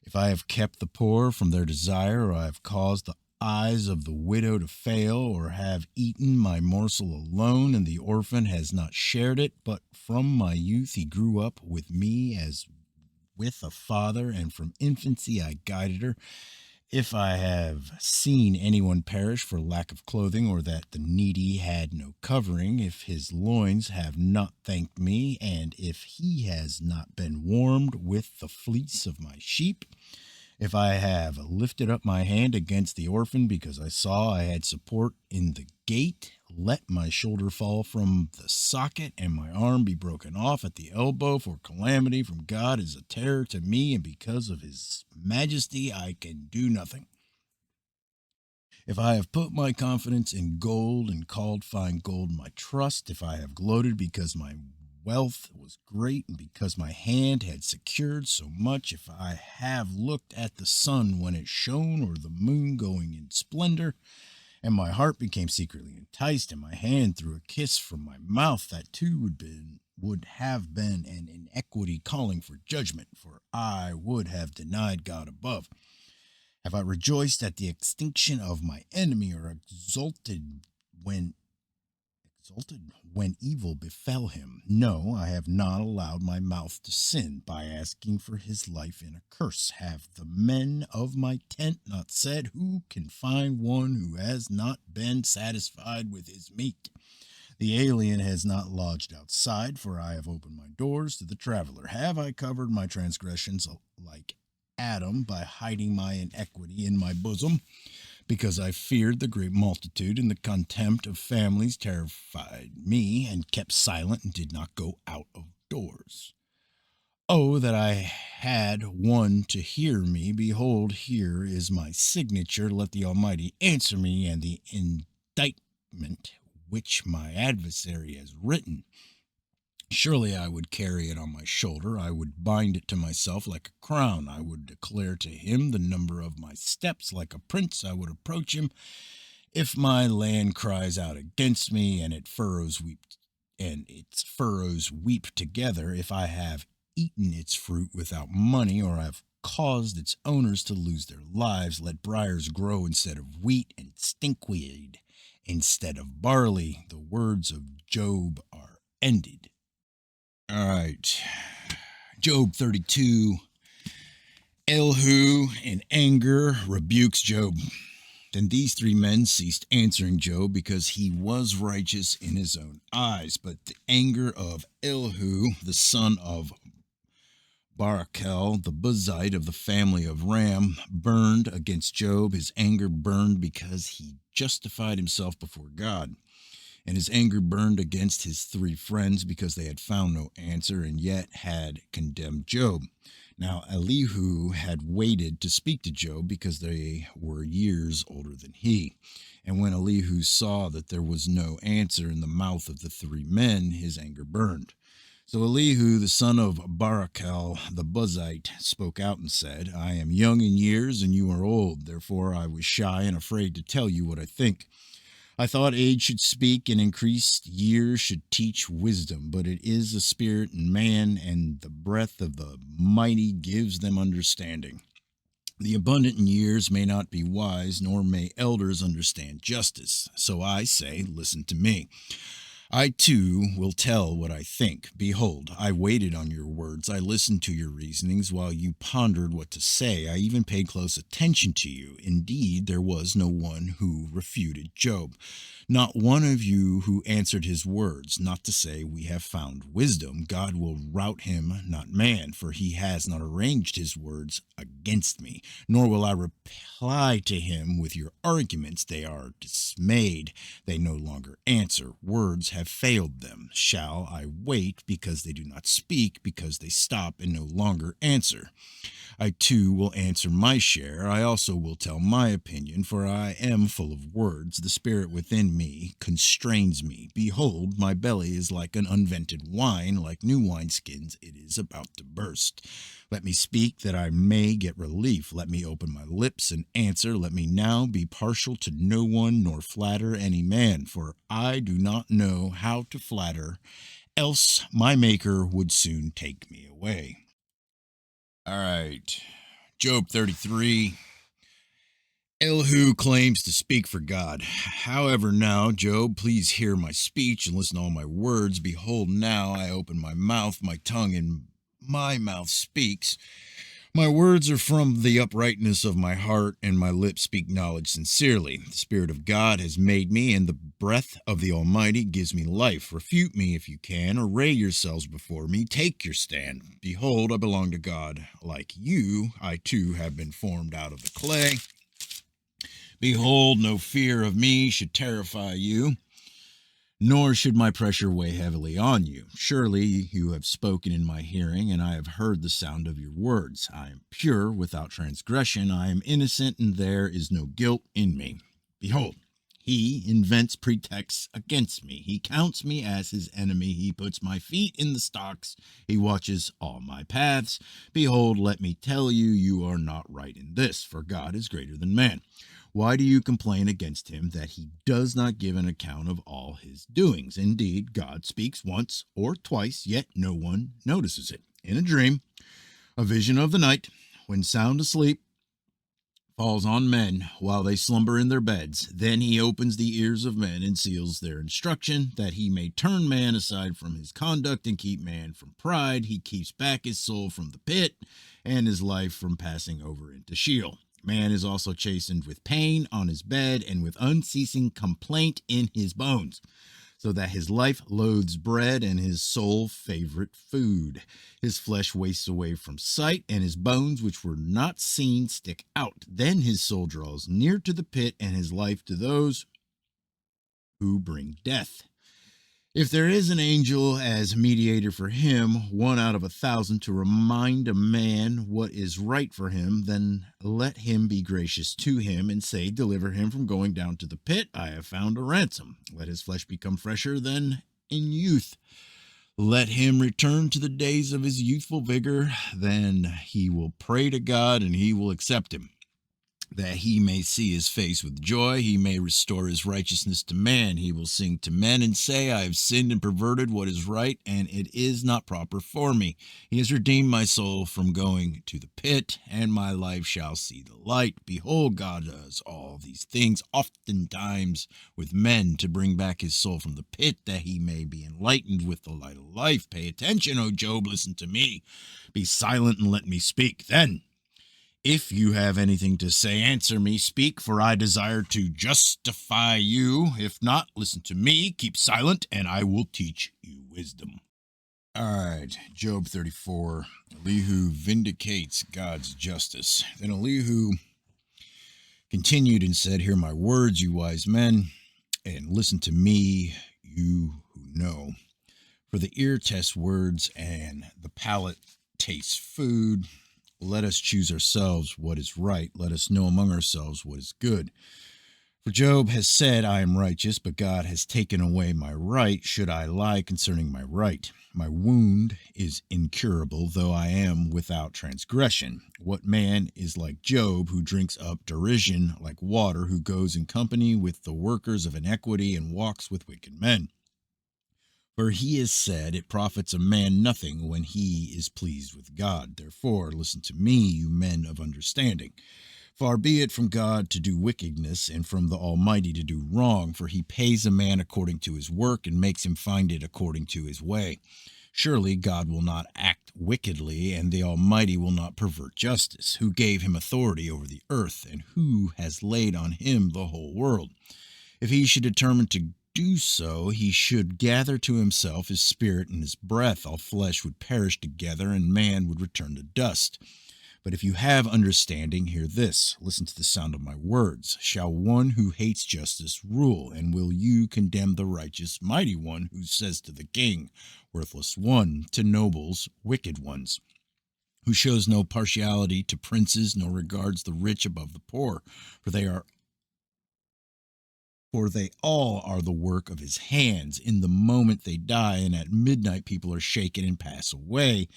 If I have kept the poor from their desire, or I have caused the eyes of the widow to fail, or have eaten my morsel alone, and the orphan has not shared it, but from my youth he grew up with me as with a father, and from infancy I guided her. If I have seen anyone perish for lack of clothing, or that the needy had no covering, if his loins have not thanked me, and if he has not been warmed with the fleece of my sheep, if I have lifted up my hand against the orphan because I saw I had support in the gate, let my shoulder fall from the socket and my arm be broken off at the elbow, for calamity from God is a terror to me, and because of his majesty I can do nothing. If I have put my confidence in gold and called fine gold my trust, if I have gloated because my wealth was great and because my hand had secured so much, if I have looked at the sun when it shone, or the moon going in splendor, and my heart became secretly enticed, and my hand threw a kiss from my mouth, that too would have been an iniquity calling for judgment, for I would have denied God above. Have I rejoiced at the extinction of my enemy, or when exulted when evil befell him? No, I have not allowed my mouth to sin by asking for his life in a curse. Have the men of my tent not said, who can find one who has not been satisfied with his meat? The alien has not lodged outside, for I have opened my doors to the traveler. Have I covered my transgressions like Adam by hiding my iniquity in my bosom? Because I feared the great multitude, and the contempt of families terrified me, and kept silent and did not go out of doors. Oh, that I had one to hear me. Behold, here is my signature. Let the Almighty answer me, and the indictment which my adversary has written. Surely I would carry it on my shoulder. I would bind it to myself like a crown. I would declare to him the number of my steps. Like a prince, I would approach him. If my land cries out against me, and its furrows weep together, if I have eaten its fruit without money, or have caused its owners to lose their lives, let briars grow instead of wheat, and stinkweed instead of barley. The words of Job are ended. All right. Job 32. Elihu in anger rebukes Job. Then these three men ceased answering Job, because he was righteous in his own eyes. But the anger of Elihu, the son of Barachel, the Buzite of the family of Ram, burned against Job. His anger burned because he justified himself before God. And his anger burned against his three friends, because they had found no answer, and yet had condemned Job. Now Elihu had waited to speak to Job, because they were years older than he. And when Elihu saw that there was no answer in the mouth of the three men, his anger burned. So Elihu, the son of Barachel, the Buzite, spoke out and said, I am young in years, and you are old. Therefore I was shy and afraid to tell you what I think. I thought age should speak, and increased years should teach wisdom, but it is the spirit in man, and the breath of the mighty gives them understanding. The abundant in years may not be wise, nor may elders understand justice. So I say, listen to me. I too will tell what I think. Behold, I waited on your words. I listened to your reasonings while you pondered what to say. I even paid close attention to you. Indeed, there was no one who refuted Job, not one of you who answered his words, not to say we have found wisdom. God will rout him, not man, for he has not arranged his words against me, nor will I reply to him with your arguments. They are dismayed. They no longer answer. Words have have failed them? Shall I wait because they do not speak, because they stop and no longer answer? I too will answer my share. I also will tell my opinion, for I am full of words. The spirit within me constrains me. Behold, my belly is like an unvented wine, like new wineskins, it is about to burst. Let me speak that I may get relief. Let me open my lips and answer. Let me now be partial to no one, nor flatter any man, for I do not know how to flatter, else my Maker would soon take me away. All right. Job 33. Elihu claims to speak for God. However, now, Job, please hear my speech and listen to all my words. Behold, now I open my mouth, my tongue in my mouth speaks. My words are from the uprightness of my heart, and my lips speak knowledge sincerely. The Spirit of God has made me, and the breath of the Almighty gives me life. Refute me if you can. Array yourselves before me. Take your stand. Behold, I belong to God. Like you, I too have been formed out of the clay. Behold, no fear of me should terrify you, nor should my pressure weigh heavily on you. Surely you have spoken in my hearing, and I have heard the sound of your words. I am pure, without transgression. I am innocent, and there is no guilt in me. Behold, he invents pretexts against me. He counts me as his enemy. He puts my feet in the stocks. He watches all my paths. Behold, let me tell you, you are not right in this, for God is greater than man. Why do you complain against him that he does not give an account of all his doings? Indeed, God speaks once or twice, yet no one notices it. In a dream, a vision of the night, when sound asleep falls on men while they slumber in their beds, then he opens the ears of men and seals their instruction, that he may turn man aside from his conduct and keep man from pride. He keeps back his soul from the pit and his life from passing over into Sheol. Man is also chastened with pain on his bed and with unceasing complaint in his bones, so that his life loathes bread and his soul favorite food. His flesh wastes away from sight, and his bones, which were not seen, stick out. Then his soul draws near to the pit, and his life to those who bring death. If there is an angel as mediator for him, 1 out of 1,000, to remind a man what is right for him, then let him be gracious to him and say, deliver him from going down to the pit. I have found a ransom. Let his flesh become fresher than in youth. Let him return to the days of his youthful vigor. Then he will pray to God, and he will accept him, that he may see his face with joy. He may restore his righteousness to man. He will sing to men and say, I have sinned and perverted what is right, and it is not proper for me. He has redeemed my soul from going to the pit, and my life shall see the light. Behold, God does all these things oftentimes with men, to bring back his soul from the pit, that he may be enlightened with the light of life. Pay attention, O Job, listen to me. Be silent and let me speak. Then, if you have anything to say, answer me. Speak, for I desire to justify you. If not, listen to me. Keep silent, and I will teach you wisdom. All right, Job 34. Elihu vindicates God's justice. Then Elihu continued and said, hear my words, you wise men, and listen to me, you who know. For the ear tests words, and the palate tastes food. Let us choose ourselves what is right. Let us know among ourselves what is good. For Job has said, I am righteous, but God has taken away my right. Should I lie concerning my right? My wound is incurable, though I am without transgression. What man is like Job, who drinks up derision like water, who goes in company with the workers of iniquity and walks with wicked men? For he has said, it profits a man nothing when he is pleased with God. Therefore, listen to me, you men of understanding. Far be it from God to do wickedness, and from the Almighty to do wrong, for he pays a man according to his work, and makes him find it according to his way. Surely God will not act wickedly, and the Almighty will not pervert justice. Who gave him authority over the earth, and who has laid on him the whole world? If he should determine to do so, he should gather to himself his spirit and his breath. All flesh would perish together, and man would return to dust. But if you have understanding, hear this. Listen to the sound of my words. Shall one who hates justice rule? And will you condemn the righteous, mighty one who says to the king, worthless one, to nobles, wicked ones, who shows no partiality to princes, nor regards the rich above the poor, for they all are the work of his hands. In the moment they die, and at midnight people are shaken and pass away,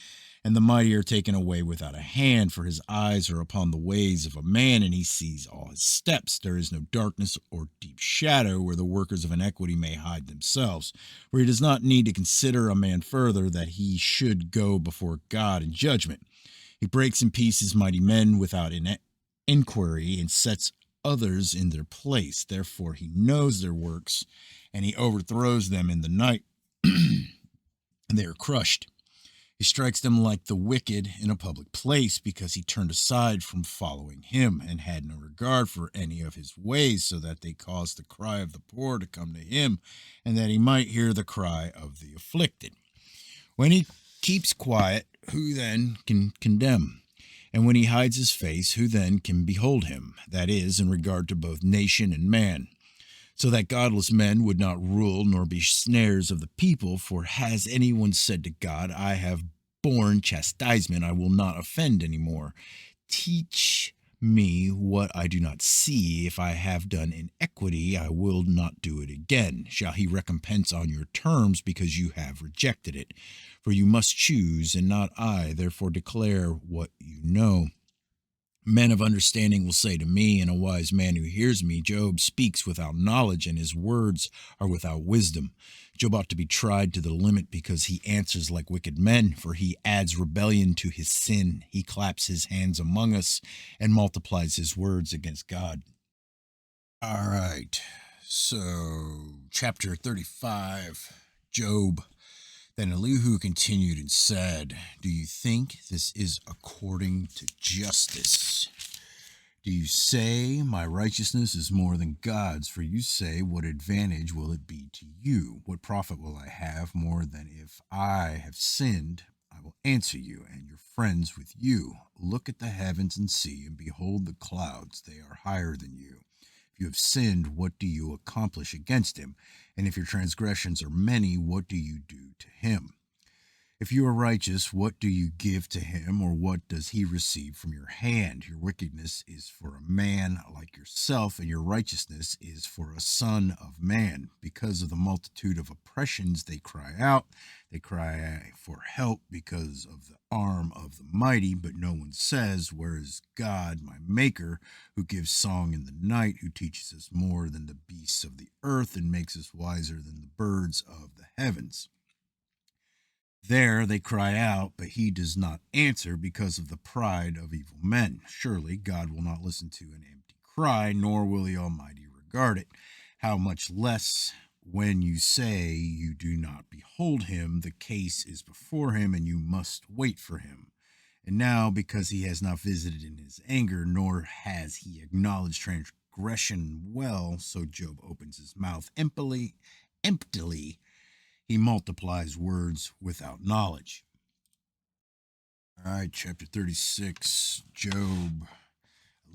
and the mighty are taken away without a hand. For his eyes are upon the ways of a man, and he sees all his steps. There is no darkness or deep shadow where the workers of iniquity may hide themselves. For he does not need to consider a man further, that he should go before God in judgment. He breaks in pieces mighty men without inquiry, and sets others in their place. Therefore he knows their works, and he overthrows them in the night, and they are crushed. He strikes them like the wicked in a public place, because he turned aside from following him, and had no regard for any of his ways, so that they caused the cry of the poor to come to him, and that he might hear the cry of the afflicted. When he keeps quiet, who then can condemn? And when he hides his face, who then can behold him? That is, in regard to both nation and man. So that godless men would not rule, nor be snares of the people. For has anyone said to God, I have borne chastisement, I will not offend any more? Teach me what I do not see. If I have done inequity, I will not do it again. Shall he recompense on your terms, because you have rejected it? For you must choose, and not I. Therefore declare what you know. Men of understanding will say to me, and a wise man who hears me, Job speaks without knowledge, and his words are without wisdom. Job ought to be tried to the limit, because he answers like wicked men, for he adds rebellion to his sin. He claps his hands among us and multiplies his words against God. All right, so chapter 35, Job. Then Elihu continued and said, do you think this is according to justice? Do you say, my righteousness is more than God's? For you say, what advantage will it be to you? What profit will I have more than if I have sinned? I will answer you, and your friends with you. Look at the heavens and see, and behold the clouds. They are higher than you. If you have sinned, what do you accomplish against him? And if your transgressions are many, what do you do to him? If you are righteous, what do you give to him, or what does he receive from your hand? Your wickedness is for a man like yourself, and your righteousness is for a son of man. Because of the multitude of oppressions they cry out. They cry for help because of the arm of the mighty, but no one says, where is God, my maker, who gives song in the night, who teaches us more than the beasts of the earth, and makes us wiser than the birds of the heavens? There they cry out, but he does not answer, because of the pride of evil men. Surely God will not listen to an empty cry, nor will the Almighty regard it. How much less when you say you do not behold him, the case is before him, and you must wait for him. And now, because he has not visited in his anger, nor has he acknowledged transgression well, so Job opens his mouth emptily. He multiplies words without knowledge. All right, chapter 36, Job.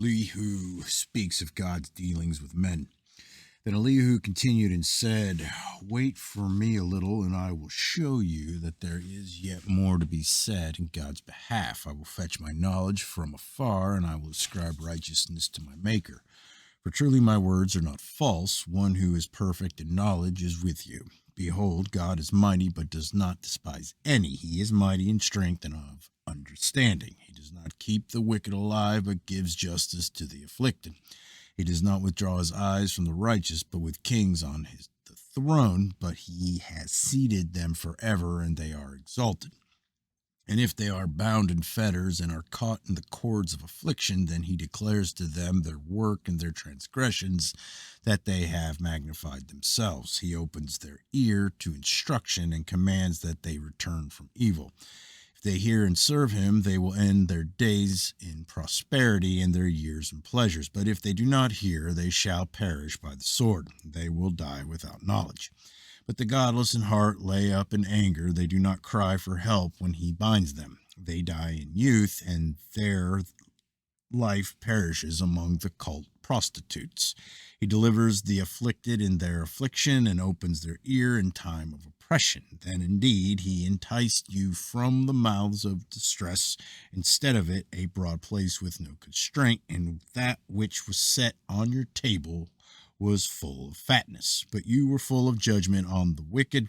Elihu speaks of God's dealings with men. Then Elihu continued and said, wait for me a little, and I will show you that there is yet more to be said in God's behalf. I will fetch my knowledge from afar, and I will ascribe righteousness to my Maker. For truly my words are not false. One who is perfect in knowledge is with you. Behold, God is mighty, but does not despise any. He is mighty in strength and of understanding. He does not keep the wicked alive, but gives justice to the afflicted. He does not withdraw his eyes from the righteous, but with kings on the throne, but he has seated them forever, and they are exalted. And if they are bound in fetters and are caught in the cords of affliction, then he declares to them their work and their transgressions, that they have magnified themselves. He opens their ear to instruction and commands that they return from evil. If they hear and serve him, they will end their days in prosperity and their years in pleasures. But if they do not hear, they shall perish by the sword. They will die without knowledge. But the godless in heart lay up in anger. They do not cry for help when he binds them. They die in youth, and their life perishes among the cult prostitutes. He delivers the afflicted in their affliction and opens their ear in time of oppression. Then indeed he enticed you from the mouths of distress, instead of it a broad place with no constraint, and that which was set on your table was full of fatness. But you were full of judgment on the wicked.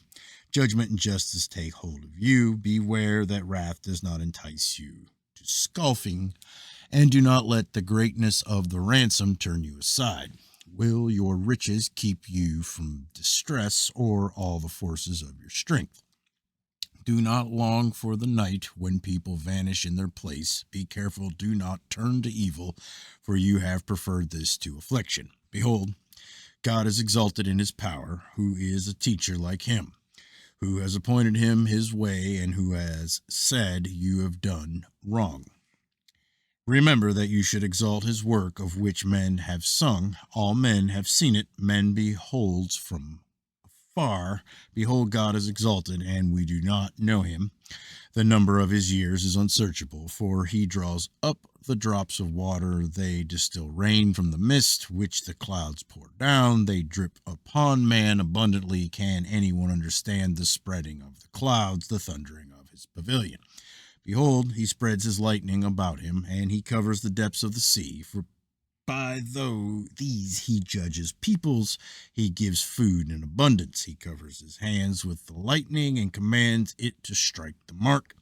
Judgment and justice take hold of you. Beware that wrath does not entice you to scoffing, and do not let the greatness of the ransom turn you aside. Will your riches keep you from distress, or all the forces of your strength? Do not long for the night when people vanish in their place. Be careful, do not turn to evil, for you have preferred this to affliction. Behold, God is exalted in his power, who is a teacher like him, who has appointed him his way, and who has said, you have done wrong. Remember that you should exalt his work, of which men have sung. All men have seen it. Men beholds from afar. Behold, God is exalted, and we do not know him. The number of his years is unsearchable, for he draws up the drops of water. They distill rain from the mist, which the clouds pour down. They drip upon man abundantly. Can anyone understand the spreading of the clouds, the thundering of his pavilion? Behold, he spreads his lightning about him, and he covers the depths of the sea. For by these he judges peoples, he gives food in abundance. He covers his hands with the lightning and commands it to strike the mark.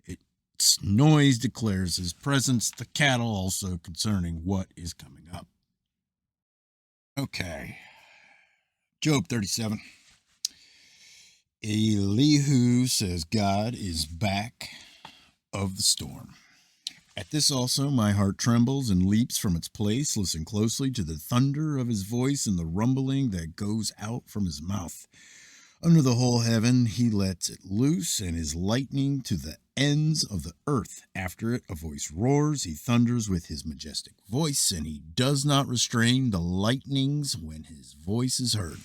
Its noise declares his presence, the cattle also concerning what is coming up. Okay. Job 37. Elihu says God is back of the storm. At this also my heart trembles and leaps from its place. Listen closely to the thunder of his voice and the rumbling that goes out from his mouth. Under the whole heaven he lets it loose, and his lightning to the ends of the earth. After it a voice roars. He thunders with his majestic voice, and he does not restrain the lightnings when his voice is heard.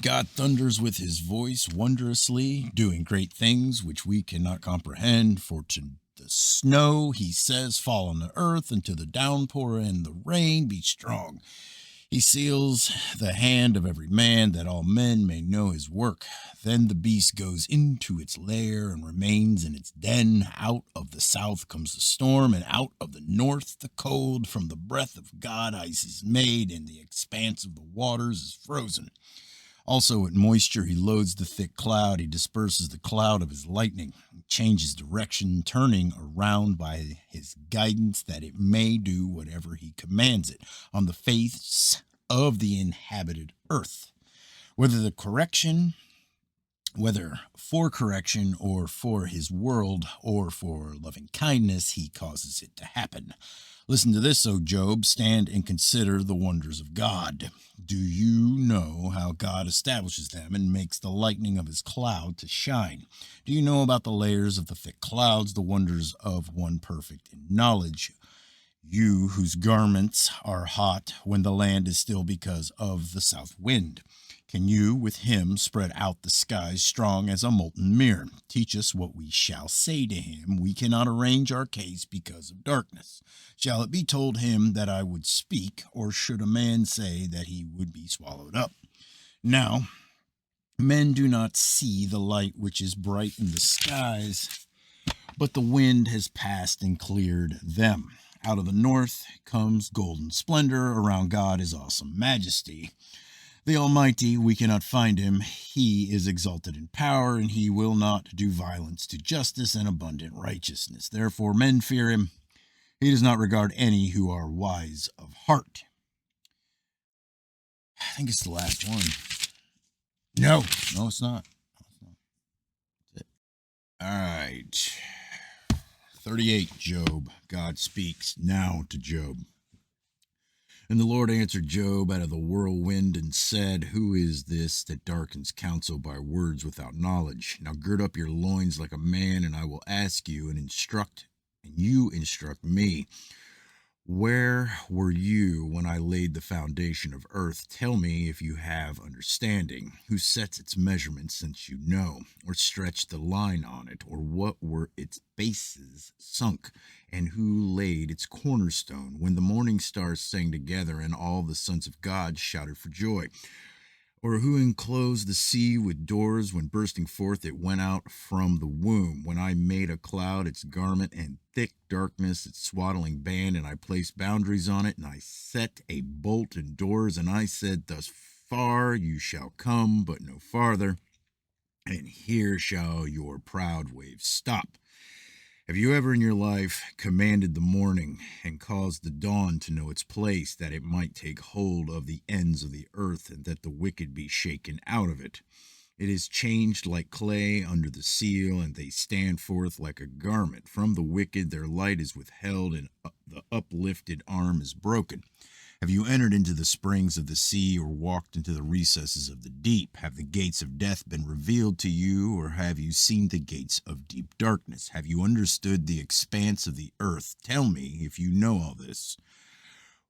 God thunders with his voice wondrously, doing great things which we cannot comprehend. For to the snow he says, fall on the earth, and to the downpour and the rain, be strong. He seals the hand of every man, that all men may know his work. Then the beast goes into its lair and remains in its den. Out of the south comes the storm, and out of the north the cold. From the breath of God ice is made, and the expanse of the waters is frozen. Also with moisture he loads the thick cloud. He disperses the cloud of his lightning. He changes direction, turning around by his guidance, that it may do whatever he commands it on the face of the inhabited earth. Whether for correction or for his world or for loving kindness, he causes it to happen. Listen to this, O Job. Stand and consider the wonders of God. Do you know how God establishes them and makes the lightning of his cloud to shine? Do you know about the layers of the thick clouds, the wonders of one perfect in knowledge? You whose garments are hot when the land is still because of the south wind. Can you with him spread out the skies strong as a molten mirror? Teach us what we shall say to him. We cannot arrange our case because of darkness. Shall it be told him that I would speak, or should a man say that he would be swallowed up? Now, men do not see the light which is bright in the skies, but the wind has passed and cleared them. Out of the north comes golden splendor. Around God is awesome majesty. The Almighty, we cannot find him. He is exalted in power, and he will not do violence to justice and abundant righteousness. Therefore men fear him. He does not regard any who are wise of heart. I think it's the last one. No, it's not. That's it. All right. 38, Job. God speaks now to Job. And the Lord answered Job out of the whirlwind and said, who is this that darkens counsel by words without knowledge? Now gird up your loins like a man, and I will ask you and you instruct me. Where were you when I laid the foundation of earth? Tell me if you have understanding. Who sets its measurements, since you know, or stretched the line on it, or what were its bases sunk, and who laid its cornerstone when the morning stars sang together and all the sons of God shouted for joy? Or who enclosed the sea with doors when bursting forth it went out from the womb? When I made a cloud its garment and thick darkness its swaddling band, and I placed boundaries on it, and I set a bolt and doors, and I said, thus far you shall come, but no farther, and here shall your proud waves stop. Have you ever in your life commanded the morning and caused the dawn to know its place, that it might take hold of the ends of the earth, and that the wicked be shaken out of it? It is changed like clay under the seal, and they stand forth like a garment. From the wicked their light is withheld, and the uplifted arm is broken. Have you entered into the springs of the sea, or walked into the recesses of the deep? Have the gates of death been revealed to you, or have you seen the gates of deep darkness? Have you understood the expanse of the earth? Tell me, if you know all this.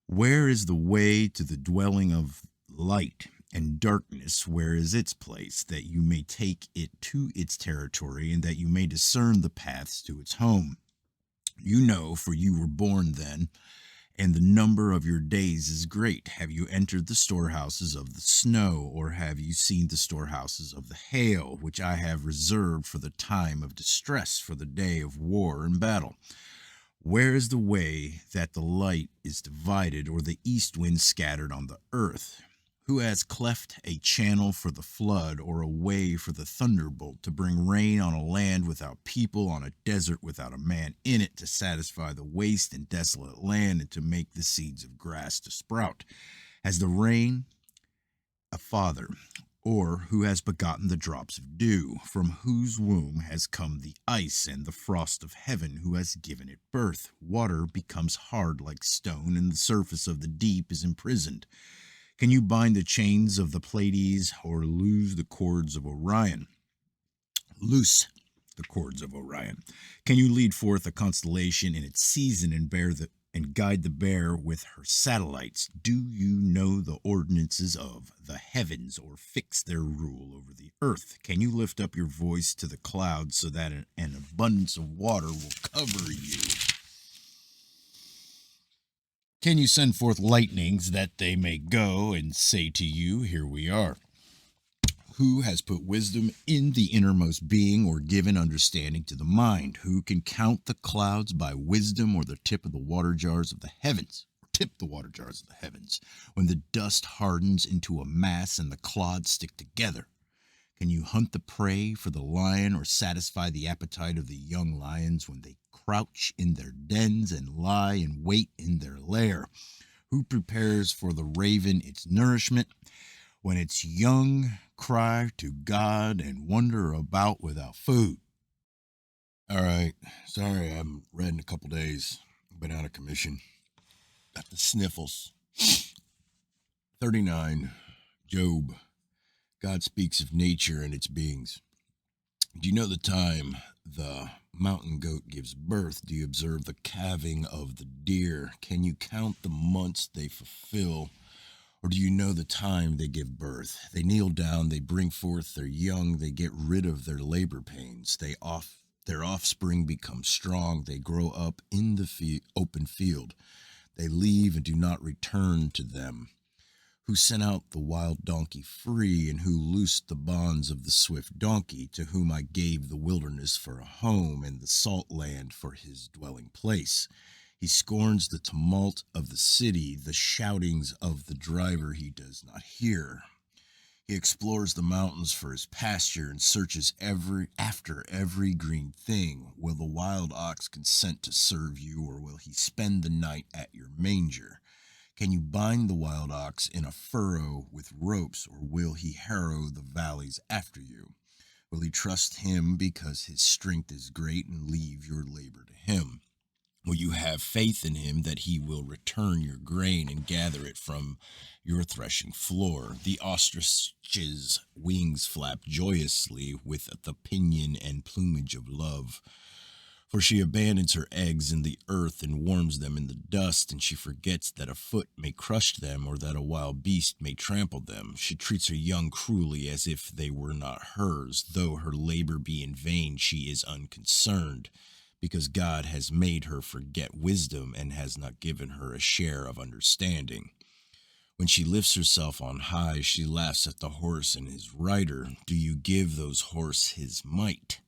Where is the way to the dwelling of light? And darkness, where is its place, that you may take it to its territory, and that you may discern the paths to its home? You know, for you were born then, and the number of your days is great. Have you entered the storehouses of the snow, or have you seen the storehouses of the hail, which I have reserved for the time of distress, for the day of war and battle? Where is the way that the light is divided, or the east wind scattered on the earth? Who has cleft a channel for the flood, or a way for the thunderbolt, to bring rain on a land without people, on a desert without a man in it, to satisfy the waste and desolate land, and to make the seeds of grass to sprout? Has the rain a father, or who has begotten the drops of dew, from whose womb has come the ice and the frost of heaven, who has given it birth? Water becomes hard like stone, and the surface of the deep is imprisoned. Can you bind the chains of the Pleiades, or loose the cords of Orion? Loose the cords of Orion. Can you lead forth a constellation in its season, and guide the bear with her satellites? Do you know the ordinances of the heavens, or fix their rule over the earth? Can you lift up your voice to the clouds, so that an abundance of water will cover you? Can you send forth lightnings, that they may go and say to you, here we are? Who has put wisdom in the innermost being, or given understanding to the mind? Who can count the clouds by wisdom, or the tip of the water jars of the heavens? Tip the water jars of the heavens, when the dust hardens into a mass and the clods stick together? Can you hunt the prey for the lion, or satisfy the appetite of the young lions, when they crouch in their dens and lie in wait in their lair? Who prepares for the raven its nourishment, when its young cry to God and wander about without food? All right, sorry, I haven't read in a couple days. Been out of commission. Got the sniffles. 39, Job. God speaks of nature and its beings. Do you know the time the mountain goat gives birth? Do you observe the calving of the deer? Can you count the months they fulfill? Or do you know the time they give birth? They kneel down, they bring forth their young, they get rid of their labor pains. Their offspring become strong, they grow up in the open field. They leave and do not return to them. Who sent out the wild donkey free, and who loosed the bonds of the swift donkey, to whom I gave the wilderness for a home, and the salt land for his dwelling place? He scorns the tumult of the city, the shoutings of the driver he does not hear. He explores the mountains for his pasture, and searches after every green thing. Will the wild ox consent to serve you, or will he spend the night at your manger? Can you bind the wild ox in a furrow with ropes, or will he harrow the valleys after you? Will he trust him because his strength is great, and leave your labor to him? Will you have faith in him that he will return your grain and gather it from your threshing floor? The ostrich's wings flap joyously with the pinion and plumage of love. For she abandons her eggs in the earth and warms them in the dust, and she forgets that a foot may crush them or that a wild beast may trample them. She treats her young cruelly as if they were not hers. Though her labor be in vain, she is unconcerned, because God has made her forget wisdom and has not given her a share of understanding. When she lifts herself on high, she laughs at the horse and his rider. Do you give those horse his might?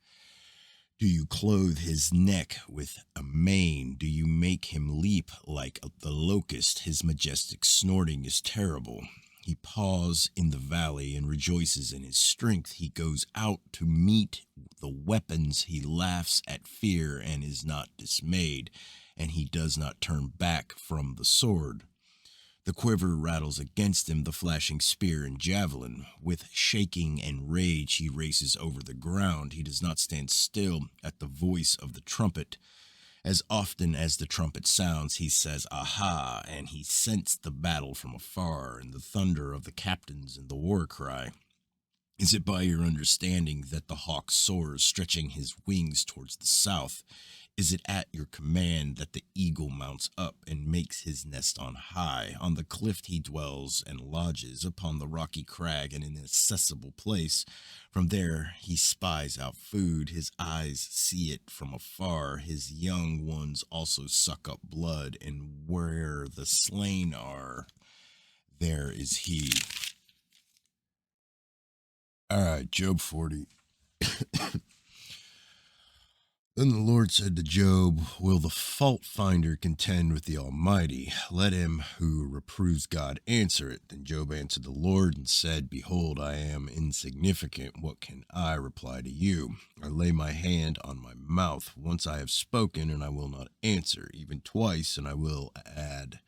Do you clothe his neck with a mane? Do you make him leap like the locust? His majestic snorting is terrible. He paws in the valley and rejoices in his strength. He goes out to meet the weapons. He laughs at fear and is not dismayed, and he does not turn back from the sword. The quiver rattles against him, the flashing spear and javelin. With shaking and rage he races over the ground. He does not stand still at the voice of the trumpet. As often as the trumpet sounds, he says, "Aha!" and he scents the battle from afar, and the thunder of the captains and the war cry. Is it by your understanding that the hawk soars, stretching his wings towards the south? Is it at your command that the eagle mounts up and makes his nest on high? On the cliff he dwells and lodges, upon the rocky crag an inaccessible place. From there he spies out food, his eyes see it from afar. His young ones also suck up blood, and where the slain are, there is he. All right, Job 40. Then the Lord said to Job, "Will the fault finder contend with the Almighty? Let him who reproves God answer it." Then Job answered the Lord and said, "Behold, I am insignificant. What can I reply to you? I lay my hand on my mouth. Once I have spoken, and I will not answer. Even twice, and I will add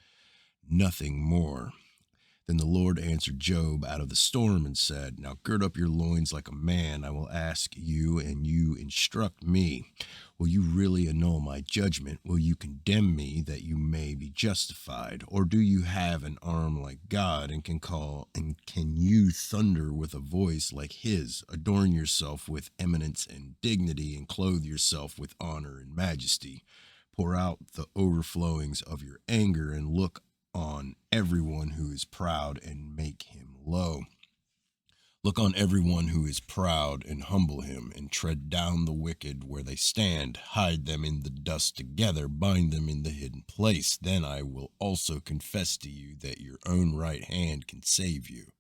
nothing more." Then the Lord answered Job out of the storm and said, "Now gird up your loins like a man. I will ask you, and you instruct me. Will you really annul my judgment? Will you condemn me that you may be justified? Or do you have an arm like God and can you thunder with a voice like his? Adorn yourself with eminence and dignity and clothe yourself with honor and majesty. Pour out the overflowings of your anger and look on everyone who is proud and make him low. Look on everyone who is proud and humble him, and tread down the wicked where they stand. Hide them in the dust together, bind them in the hidden place. Then I will also confess to you that your own right hand can save you.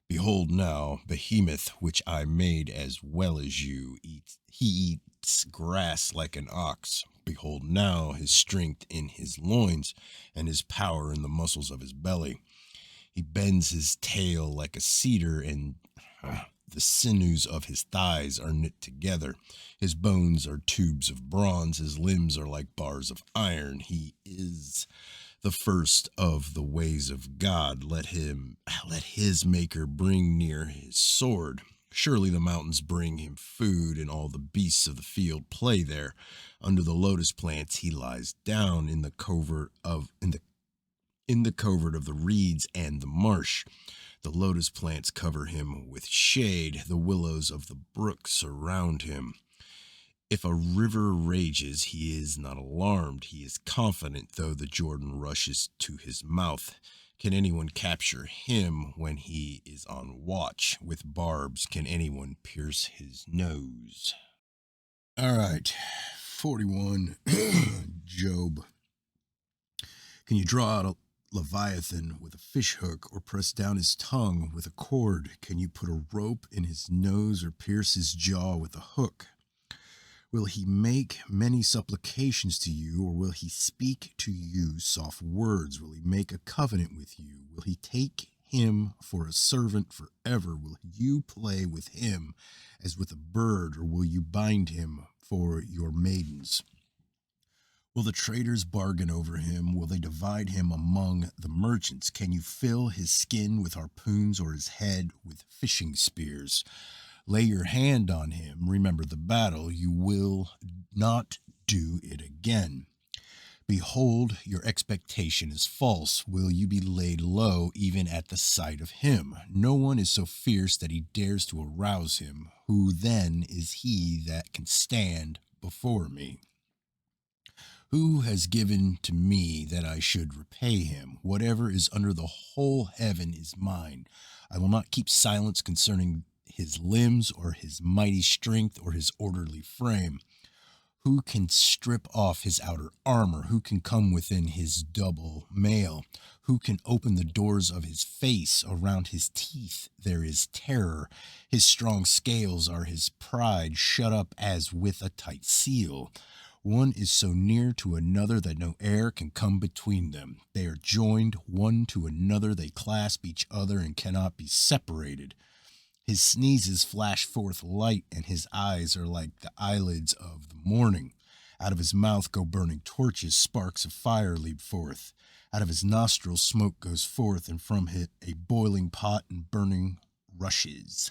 Behold now, Behemoth, which I made as well as you, he eats grass like an ox. Behold now his strength in his loins, and his power in the muscles of his belly. He bends his tail like a cedar, and the sinews of his thighs are knit together. His bones are tubes of bronze, his limbs are like bars of iron. He is the first of the ways of God. Let his maker bring near his sword. Surely the mountains bring him food, and all the beasts of the field play there. Under the lotus plants he lies down in the covert of the reeds and the marsh. The lotus plants cover him with shade. The willows of the brook surround him. If a river rages, he is not alarmed. He is confident, though the Jordan rushes to his mouth. Can anyone capture him when he is on watch? With barbs, can anyone pierce his nose? All right, 41. Job. Can you draw out a Leviathan with a fish hook, or press down his tongue with a cord? Can you put a rope in his nose or pierce his jaw with a hook? Will he make many supplications to you, or will he speak to you soft words? Will he make a covenant with you? Will he take him for a servant forever? Will you play with him as with a bird, or will you bind him for your maidens? Will the traders bargain over him? Will they divide him among the merchants? Can you fill his skin with harpoons, or his head with fishing spears? Lay your hand on him. Remember the battle. You will not do it again. Behold, your expectation is false. Will you be laid low even at the sight of him? No one is so fierce that he dares to arouse him. Who then is he that can stand before me? Who has given to me that I should repay him? Whatever is under the whole heaven is mine. I will not keep silence concerning his limbs or his mighty strength or his orderly frame. Who can strip off his outer armor? Who can come within his double mail? Who can open the doors of his face? Around his teeth there is terror. His strong scales are his pride, shut up as with a tight seal. One is so near to another that no air can come between them. They are joined one to another. They clasp each other and cannot be separated. His sneezes flash forth light, and his eyes are like the eyelids of the morning. Out of his mouth go burning torches, sparks of fire leap forth. Out of his nostrils smoke goes forth, and from it a boiling pot and burning rushes.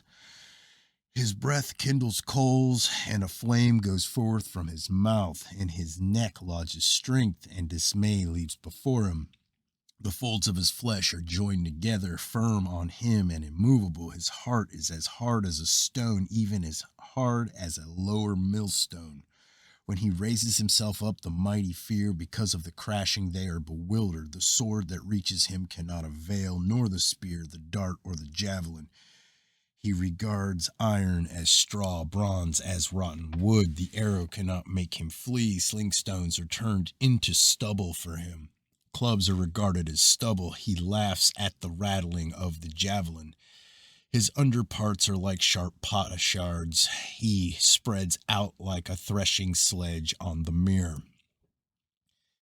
His breath kindles coals, and a flame goes forth from his mouth. In his neck lodges strength, and dismay leaps before him. The folds of his flesh are joined together, firm on him and immovable. His heart is as hard as a stone, even as hard as a lower millstone. When he raises himself up, the mighty fear. Because of the crashing, they are bewildered. The sword that reaches him cannot avail, nor the spear, the dart, or the javelin. He regards iron as straw, bronze as rotten wood. The arrow cannot make him flee. Sling stones are turned into stubble for him. Clubs are regarded as stubble. He laughs at the rattling of the javelin. His underparts are like sharp potsherds. He spreads out like a threshing sledge on the mirror.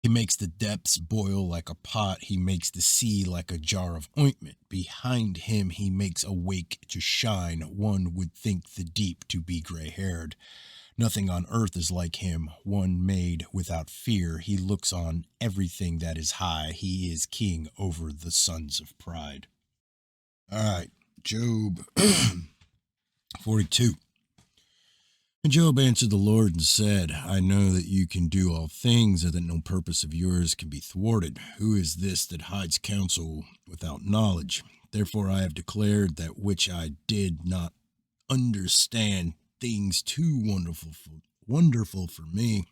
He makes the depths boil like a pot. He makes the sea like a jar of ointment. Behind him he makes a wake to shine. One would think the deep to be gray-haired. Nothing on earth is like him, one made without fear. He looks on everything that is high. He is king over the sons of pride. All right, Job 42. And Job answered the Lord and said, I know that you can do all things, and that no purpose of yours can be thwarted. Who is this that hides counsel without knowledge? Therefore I have declared that which I did not understand, things too wonderful for me,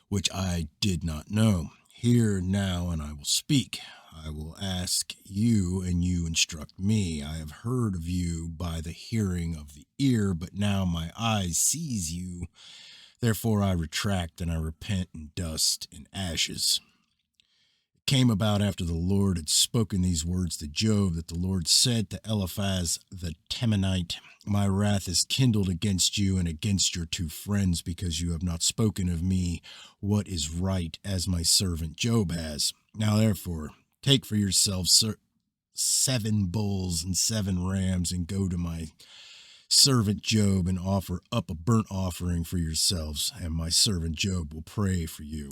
which I did not know. Hear now, and I will speak. I will ask you, and you instruct me. I have heard of you by the hearing of the ear, but now my eyes sees you. Therefore I retract, and I repent in dust and ashes. Came about after the Lord had spoken these words to Job, that the Lord said to Eliphaz the Temanite, My wrath is kindled against you and against your two friends, because you have not spoken of me what is right, as my servant Job has. Now therefore, take for yourselves 7 bulls and 7 rams, and go to my servant Job, and offer up a burnt offering for yourselves, and my servant Job will pray for you.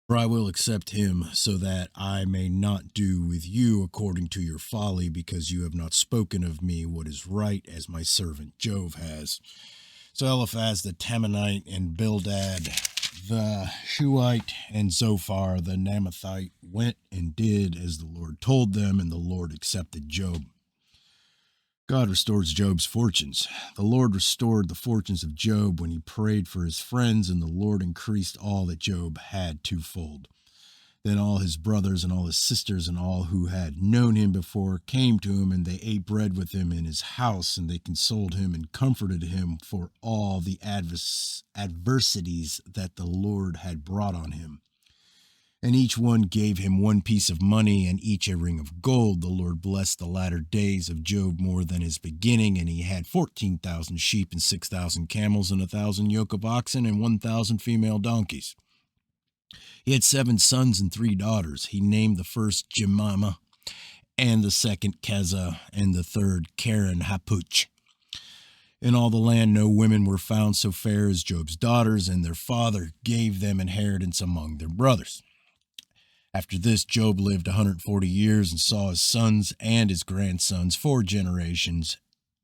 For I will accept him, so that I may not do with you according to your folly, because you have not spoken of me what is right, as my servant Job has. So Eliphaz the Temanite, and Bildad the Shuhite, and Zophar the Naamathite went and did as the Lord told them, and the Lord accepted Job. God restores Job's fortunes. The Lord restored the fortunes of Job when he prayed for his friends, and the Lord increased all that Job had twofold. Then all his brothers and all his sisters and all who had known him before came to him, and they ate bread with him in his house, and they consoled him and comforted him for all the adversities that the Lord had brought on him. And each one gave him 1 piece of money, and each a ring of gold. The Lord blessed the latter days of Job more than his beginning, and he had 14,000 sheep and 6,000 camels and 1,000 yoke of oxen and 1,000 female donkeys. He had 7 sons and 3 daughters. He named the first Jemima, and the second Keza, and the third Karen Hapuch. In all the land no women were found so fair as Job's daughters, and their father gave them inheritance among their brothers. After this, Job lived 140 years and saw his sons and his grandsons 4 generations,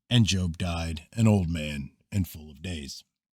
and Job died an old man and full of days.